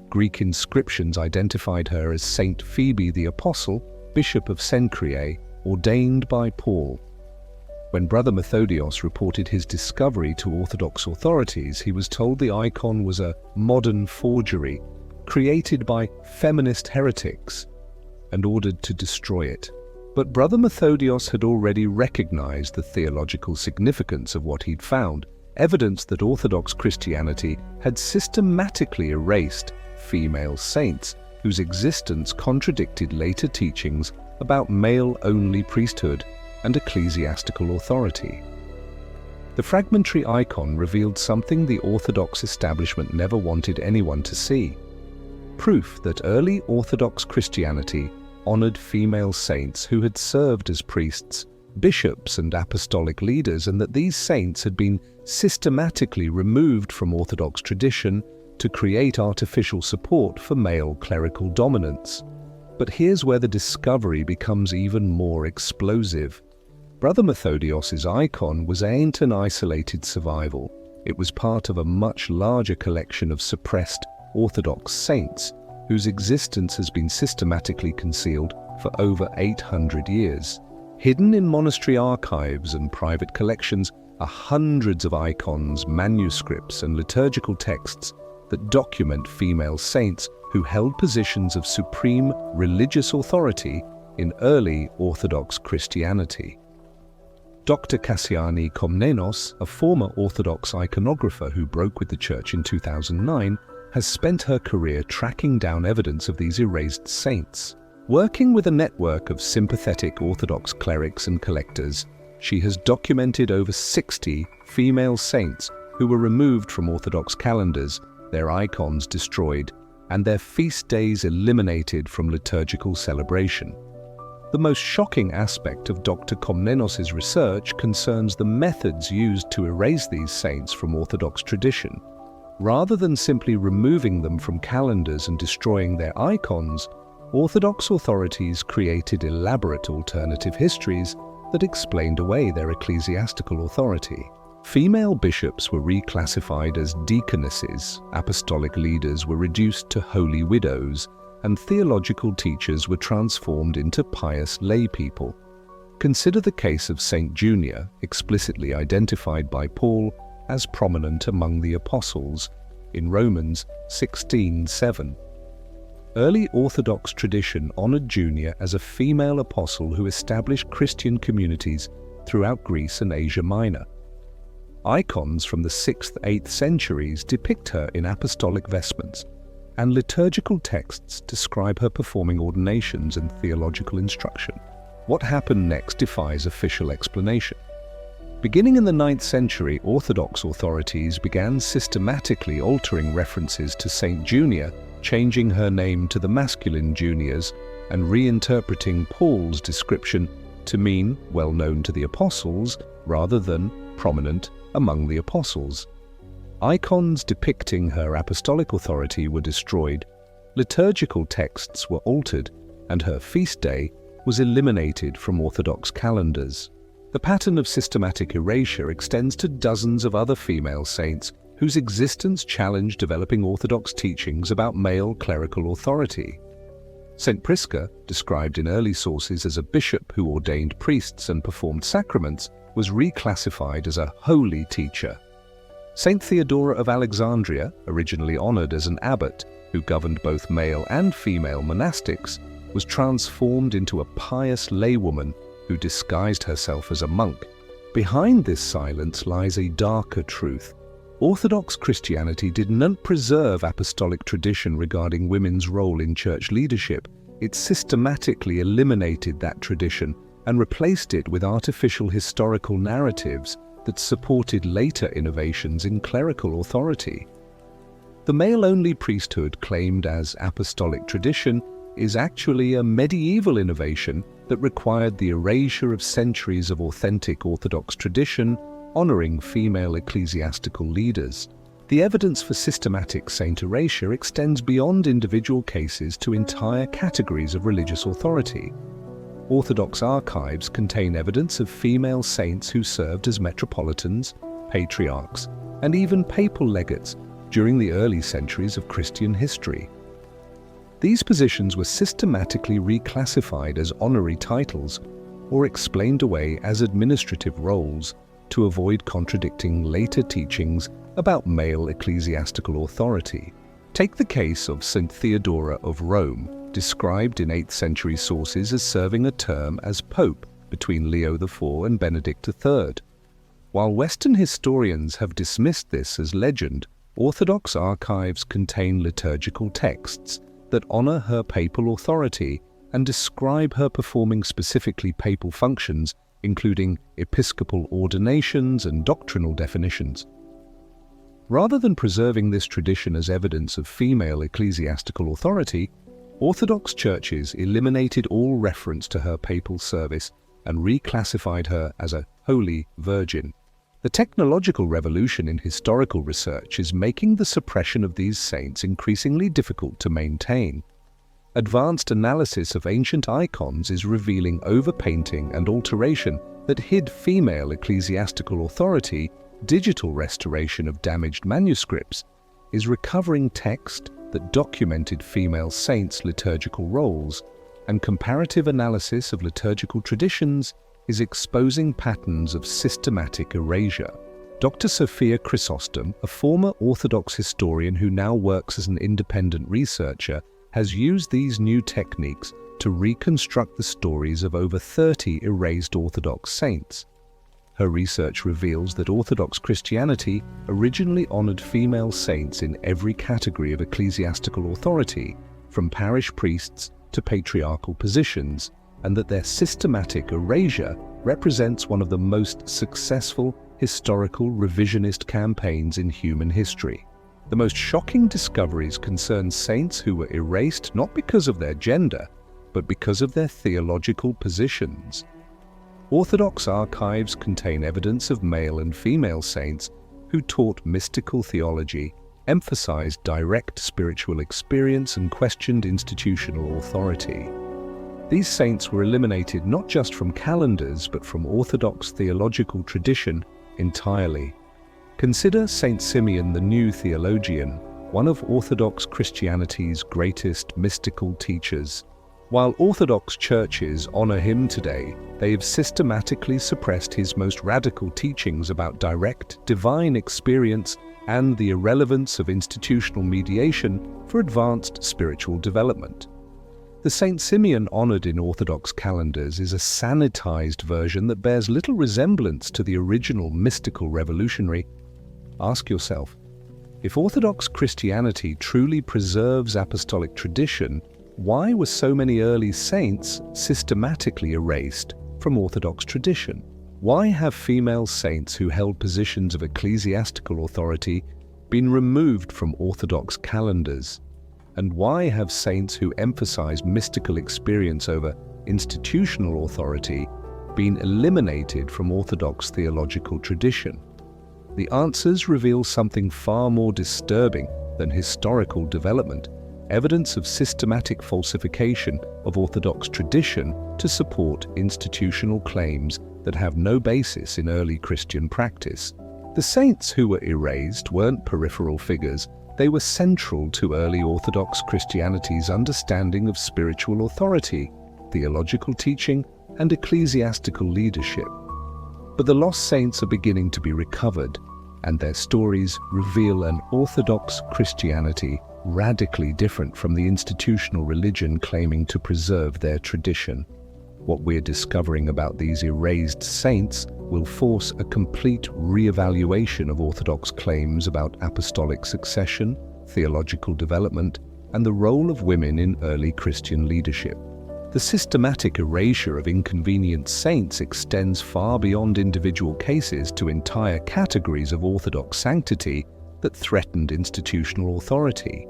Greek inscriptions identified her as Saint Phoebe the Apostle, Bishop of Cenchreae, ordained by Paul. When Brother Methodios reported his discovery to Orthodox authorities, he was told the icon was a modern forgery created by feminist heretics. and ordered to destroy it. But Brother Methodios had already recognized the theological significance of what he'd found, evidence that Orthodox Christianity had systematically erased female saints whose existence contradicted later teachings about male-only priesthood and ecclesiastical authority. The fragmentary icon revealed something the Orthodox establishment never wanted anyone to see: proof that early Orthodox Christianity honored female saints who had served as priests, bishops, and apostolic leaders, and that these saints had been systematically removed from Orthodox tradition to create artificial support for male clerical dominance. But here's where the discovery becomes even more explosive. Brother Methodios' icon ain't an isolated survival. It was part of a much larger collection of suppressed Orthodox saints whose existence has been systematically concealed for over 800 years. Hidden in monastery archives and private collections are hundreds of icons, manuscripts, and liturgical texts that document female saints who held positions of supreme religious authority in early Orthodox Christianity. Dr. Kassiani Komnenos, a former Orthodox iconographer who broke with the Church in 2009, has spent her career tracking down evidence of these erased saints. Working with a network of sympathetic Orthodox clerics and collectors, she has documented over 60 female saints who were removed from Orthodox calendars, their icons destroyed, and their feast days eliminated from liturgical celebration. The most shocking aspect of Dr. Komnenos' research concerns the methods used to erase these saints from Orthodox tradition. Rather than simply removing them from calendars and destroying their icons, Orthodox authorities created elaborate alternative histories that explained away their ecclesiastical authority. Female bishops were reclassified as deaconesses, apostolic leaders were reduced to holy widows, and theological teachers were transformed into pious lay people. Consider the case of Saint Junia, explicitly identified by Paul as prominent among the apostles in Romans 16:7. Early Orthodox tradition honored Junia as a female apostle who established Christian communities throughout Greece and Asia Minor. Icons from the 6th–8th centuries depict her in apostolic vestments, and liturgical texts describe her performing ordinations and theological instruction. What happened next defies official explanation. Beginning in the 9th century, Orthodox authorities began systematically altering references to Saint Junia, changing her name to the masculine Junias, and reinterpreting Paul's description to mean well known to the apostles rather than prominent among the apostles. Icons depicting her apostolic authority were destroyed, liturgical texts were altered, and her feast day was eliminated from Orthodox calendars. The pattern of systematic erasure extends to dozens of other female saints whose existence challenged developing Orthodox teachings about male clerical authority. Saint Prisca, described in early sources as a bishop who ordained priests and performed sacraments, was reclassified as a holy teacher. Saint Theodora of Alexandria, originally honored as an abbot who governed both male and female monastics, was transformed into a pious laywoman who disguised herself as a monk. Behind this silence lies a darker truth. Orthodox Christianity did not preserve apostolic tradition regarding women's role in church leadership. It systematically eliminated that tradition and replaced it with artificial historical narratives that supported later innovations in clerical authority. The male-only priesthood claimed as apostolic tradition is actually a medieval innovation that required the erasure of centuries of authentic Orthodox tradition honoring female ecclesiastical leaders. The evidence for systematic saint erasure extends beyond individual cases to entire categories of religious authority. Orthodox archives contain evidence of female saints who served as metropolitans, patriarchs, and even papal legates during the early centuries of Christian history. These positions were systematically reclassified as honorary titles or explained away as administrative roles to avoid contradicting later teachings about male ecclesiastical authority. Take the case of St. Theodora of Rome, described in 8th century sources as serving a term as Pope between Leo IV and Benedict III. While Western historians have dismissed this as legend, Orthodox archives contain liturgical texts that honor her papal authority and describe her performing specifically papal functions, including episcopal ordinations and doctrinal definitions. Rather than preserving this tradition as evidence of female ecclesiastical authority, Orthodox churches eliminated all reference to her papal service and reclassified her as a holy virgin. The technological revolution in historical research is making the suppression of these saints increasingly difficult to maintain. Advanced analysis of ancient icons is revealing overpainting and alteration that hid female ecclesiastical authority. Digital restoration of damaged manuscripts is recovering text that documented female saints' liturgical roles, and comparative analysis of liturgical traditions is exposing patterns of systematic erasure. Dr. Sophia Chrysostom, a former Orthodox historian who now works as an independent researcher, has used these new techniques to reconstruct the stories of over 30 erased Orthodox saints. Her research reveals that Orthodox Christianity originally honored female saints in every category of ecclesiastical authority, from parish priests to patriarchal positions, and that their systematic erasure represents one of the most successful historical revisionist campaigns in human history. The most shocking discoveries concern saints who were erased not because of their gender, but because of their theological positions. Orthodox archives contain evidence of male and female saints who taught mystical theology, emphasized direct spiritual experience, and questioned institutional authority. These saints were eliminated not just from calendars, but from Orthodox theological tradition entirely. Consider Saint Simeon the New Theologian, one of Orthodox Christianity's greatest mystical teachers. While Orthodox churches honor him today, they have systematically suppressed his most radical teachings about direct, divine experience and the irrelevance of institutional mediation for advanced spiritual development. The Saint Simeon honored in Orthodox calendars is a sanitized version that bears little resemblance to the original mystical revolutionary. Ask yourself, if Orthodox Christianity truly preserves apostolic tradition, why were so many early saints systematically erased from Orthodox tradition? Why have female saints who held positions of ecclesiastical authority been removed from Orthodox calendars? And why have saints who emphasize mystical experience over institutional authority been eliminated from Orthodox theological tradition? The answers reveal something far more disturbing than historical development, evidence of systematic falsification of Orthodox tradition to support institutional claims that have no basis in early Christian practice. The saints who were erased weren't peripheral figures. They were central to early Orthodox Christianity's understanding of spiritual authority, theological teaching, and ecclesiastical leadership. But the lost saints are beginning to be recovered, and their stories reveal an Orthodox Christianity radically different from the institutional religion claiming to preserve their tradition. What we're discovering about these erased saints will force a complete re-evaluation of Orthodox claims about apostolic succession, theological development, and the role of women in early Christian leadership. The systematic erasure of inconvenient saints extends far beyond individual cases to entire categories of Orthodox sanctity that threatened institutional authority.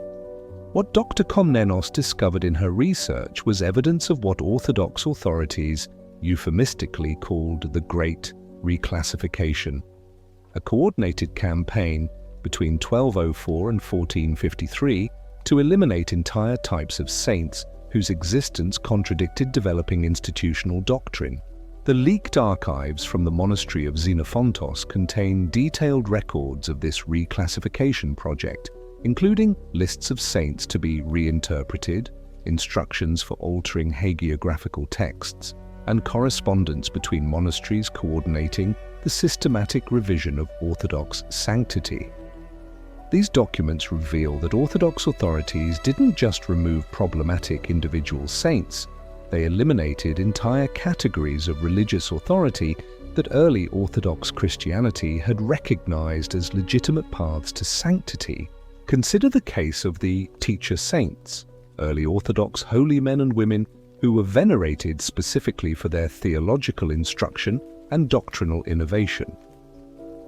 What Dr. Komnenos discovered in her research was evidence of what Orthodox authorities euphemistically called the Great Reclassification, a coordinated campaign between 1204 and 1453 to eliminate entire types of saints whose existence contradicted developing institutional doctrine. The leaked archives from the monastery of Xenophontos contain detailed records of this reclassification project, including lists of saints to be reinterpreted, instructions for altering hagiographical texts, and correspondence between monasteries coordinating the systematic revision of Orthodox sanctity. These documents reveal that Orthodox authorities didn't just remove problematic individual saints, they eliminated entire categories of religious authority that early Orthodox Christianity had recognized as legitimate paths to sanctity. Consider the case of the teacher saints, early Orthodox holy men and women who were venerated specifically for their theological instruction and doctrinal innovation.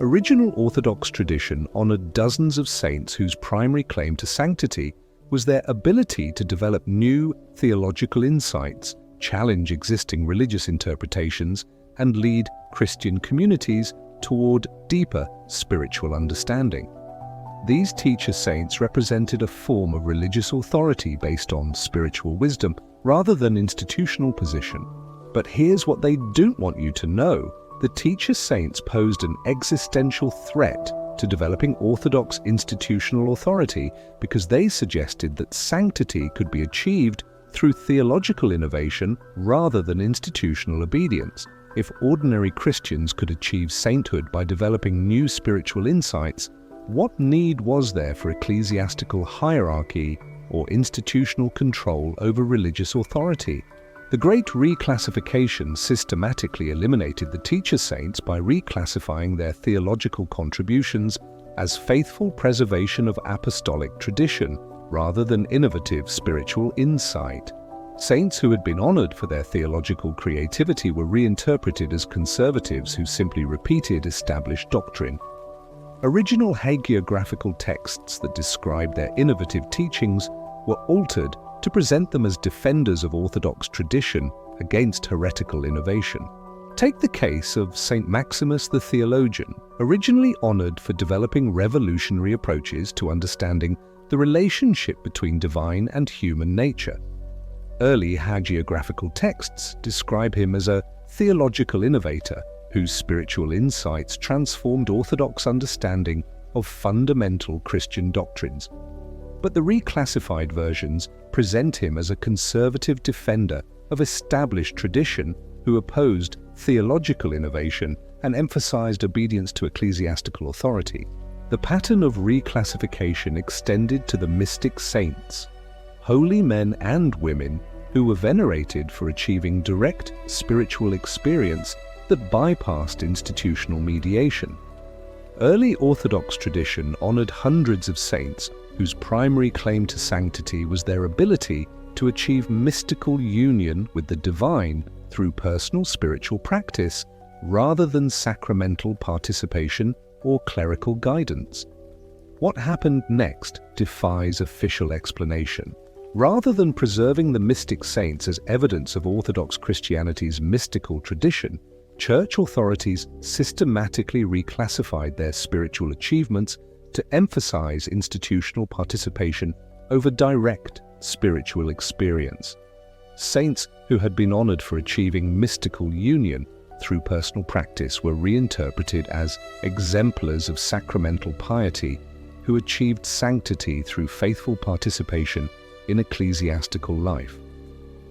Original Orthodox tradition honored dozens of saints whose primary claim to sanctity was their ability to develop new theological insights, challenge existing religious interpretations, and lead Christian communities toward deeper spiritual understanding. These teacher saints represented a form of religious authority based on spiritual wisdom rather than institutional position. But here's what they don't want you to know. The teacher saints posed an existential threat to developing Orthodox institutional authority because they suggested that sanctity could be achieved through theological innovation rather than institutional obedience. If ordinary Christians could achieve sainthood by developing new spiritual insights, what need was there for ecclesiastical hierarchy or institutional control over religious authority? The Great Reclassification systematically eliminated the teacher saints by reclassifying their theological contributions as faithful preservation of apostolic tradition rather than innovative spiritual insight. Saints who had been honored for their theological creativity were reinterpreted as conservatives who simply repeated established doctrine. Original hagiographical texts that described their innovative teachings were altered to present them as defenders of Orthodox tradition against heretical innovation. Take the case of Saint Maximus the Theologian, originally honored for developing revolutionary approaches to understanding the relationship between divine and human nature. Early hagiographical texts describe him as a theological innovator whose spiritual insights transformed Orthodox understanding of fundamental Christian doctrines. But the reclassified versions present him as a conservative defender of established tradition who opposed theological innovation and emphasized obedience to ecclesiastical authority. The pattern of reclassification extended to the mystic saints, holy men and women who were venerated for achieving direct spiritual experience that bypassed institutional mediation. Early Orthodox tradition honored hundreds of saints whose primary claim to sanctity was their ability to achieve mystical union with the divine through personal spiritual practice rather than sacramental participation or clerical guidance. What happened next defies official explanation. Rather than preserving the mystic saints as evidence of Orthodox Christianity's mystical tradition, church authorities systematically reclassified their spiritual achievements to emphasize institutional participation over direct spiritual experience. Saints who had been honored for achieving mystical union through personal practice were reinterpreted as exemplars of sacramental piety who achieved sanctity through faithful participation in ecclesiastical life.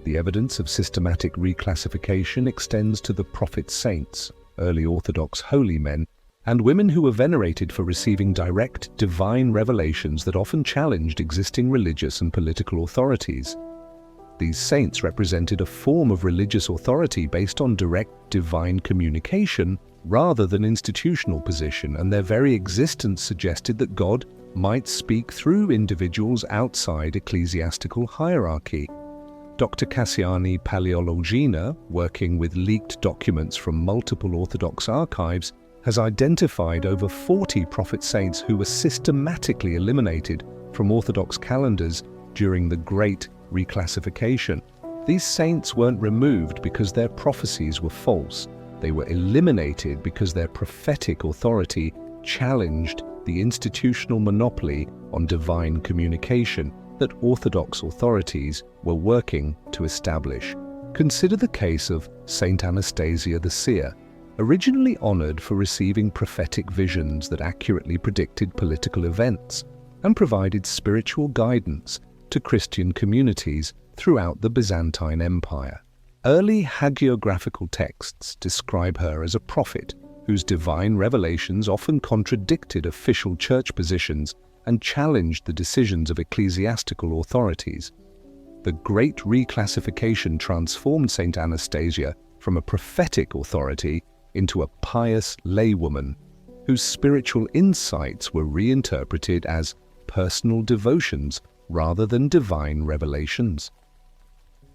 The evidence of systematic reclassification extends to the prophet saints, early Orthodox holy men, and women who were venerated for receiving direct divine revelations that often challenged existing religious and political authorities. These saints represented a form of religious authority based on direct divine communication rather than institutional position, and their very existence suggested that God might speak through individuals outside ecclesiastical hierarchy. Dr. Cassiani Paleologina, working with leaked documents from multiple Orthodox archives, has identified over 40 prophet saints who were systematically eliminated from Orthodox calendars during the Great Reclassification. These saints weren't removed because their prophecies were false. They were eliminated because their prophetic authority challenged the institutional monopoly on divine communication that Orthodox authorities were working to establish. Consider the case of Saint Anastasia the Seer, originally honored for receiving prophetic visions that accurately predicted political events and provided spiritual guidance to Christian communities throughout the Byzantine Empire. Early hagiographical texts describe her as a prophet whose divine revelations often contradicted official church positions and challenged the decisions of ecclesiastical authorities. The Great Reclassification transformed Saint Anastasia from a prophetic authority into a pious laywoman, whose spiritual insights were reinterpreted as personal devotions rather than divine revelations.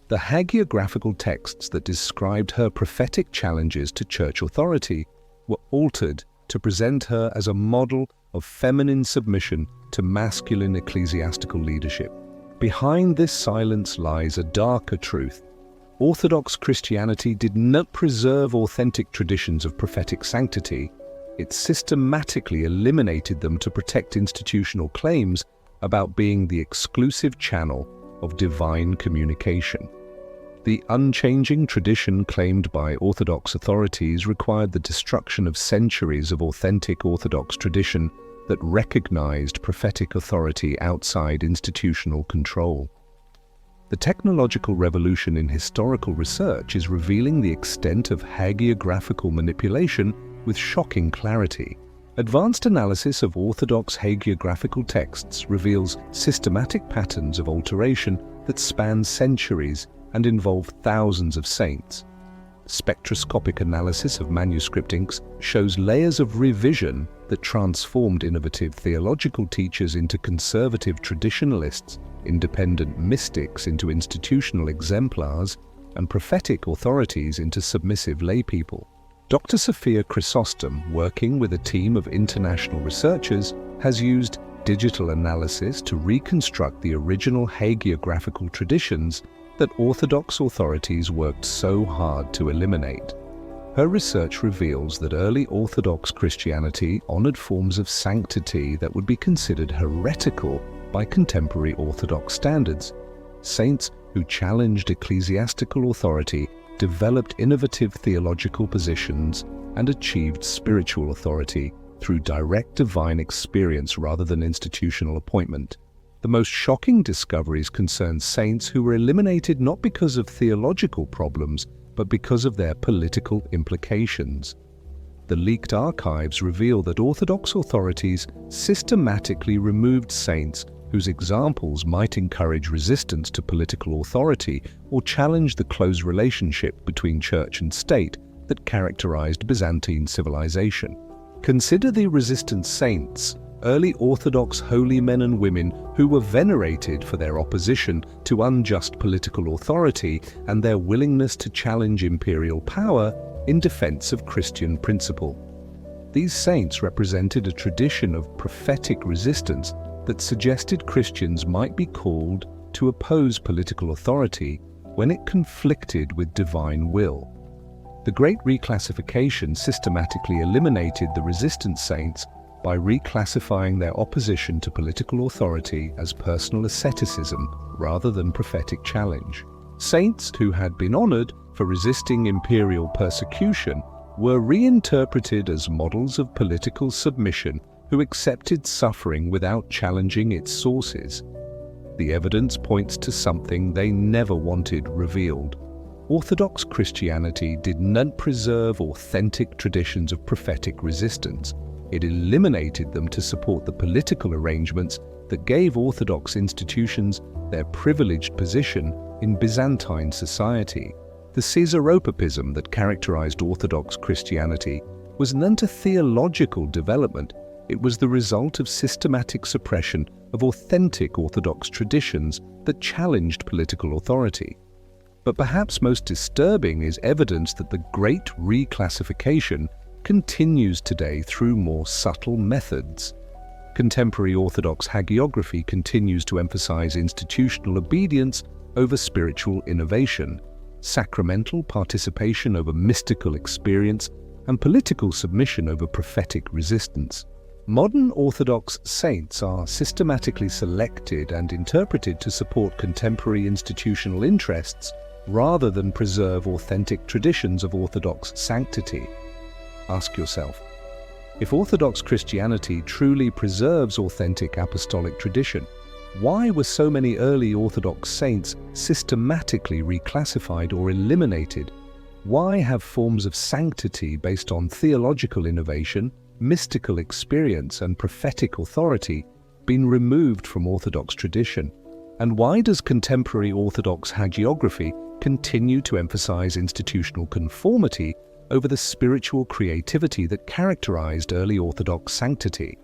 The hagiographical texts that described her prophetic challenges to church authority were altered to present her as a model of feminine submission to masculine ecclesiastical leadership. Behind this silence lies a darker truth. Orthodox Christianity did not preserve authentic traditions of prophetic sanctity. It systematically eliminated them to protect institutional claims about being the exclusive channel of divine communication. The unchanging tradition claimed by Orthodox authorities required the destruction of centuries of authentic Orthodox tradition that recognized prophetic authority outside institutional control. The technological revolution in historical research is revealing the extent of hagiographical manipulation with shocking clarity. Advanced analysis of Orthodox hagiographical texts reveals systematic patterns of alteration that span centuries and involve thousands of saints. Spectroscopic analysis of manuscript inks shows layers of revision that transformed innovative theological teachers into conservative traditionalists, independent mystics into institutional exemplars, and prophetic authorities into submissive laypeople. Dr. Sophia Chrysostom, working with a team of international researchers, has used digital analysis to reconstruct the original hagiographical traditions that Orthodox authorities worked so hard to eliminate. Her research reveals that early Orthodox Christianity honored forms of sanctity that would be considered heretical by contemporary Orthodox standards. Saints who challenged ecclesiastical authority developed innovative theological positions and achieved spiritual authority through direct divine experience rather than institutional appointment. The most shocking discoveries concern saints who were eliminated not because of theological problems, but because of their political implications. The leaked archives reveal that Orthodox authorities systematically removed saints whose examples might encourage resistance to political authority or challenge the close relationship between church and state that characterized Byzantine civilization. Consider the resistant saints, early Orthodox holy men and women who were venerated for their opposition to unjust political authority and their willingness to challenge imperial power in defense of Christian principle. These saints represented a tradition of prophetic resistance that suggested Christians might be called to oppose political authority when it conflicted with divine will. The Great Reclassification systematically eliminated the resistant saints by reclassifying their opposition to political authority as personal asceticism rather than prophetic challenge. Saints who had been honored for resisting imperial persecution were reinterpreted as models of political submission who accepted suffering without challenging its sources. The evidence points to something they never wanted revealed. Orthodox Christianity did not preserve authentic traditions of prophetic resistance. It eliminated them to support the political arrangements that gave Orthodox institutions their privileged position in Byzantine society. The Caesaropapism that characterized Orthodox Christianity was not a theological development. It was the result of systematic suppression of authentic Orthodox traditions that challenged political authority. But perhaps most disturbing is evidence that the Great Reclassification continues today through more subtle methods. Contemporary Orthodox hagiography continues to emphasize institutional obedience over spiritual innovation, sacramental participation over mystical experience, and political submission over prophetic resistance. Modern Orthodox saints are systematically selected and interpreted to support contemporary institutional interests rather than preserve authentic traditions of Orthodox sanctity. Ask yourself, if Orthodox Christianity truly preserves authentic apostolic tradition, why were so many early Orthodox saints systematically reclassified or eliminated? Why have forms of sanctity based on theological innovation, mystical experience, and prophetic authority been removed from Orthodox tradition? And why does contemporary Orthodox hagiography continue to emphasize institutional conformity over the spiritual creativity that characterized early Orthodox sanctity?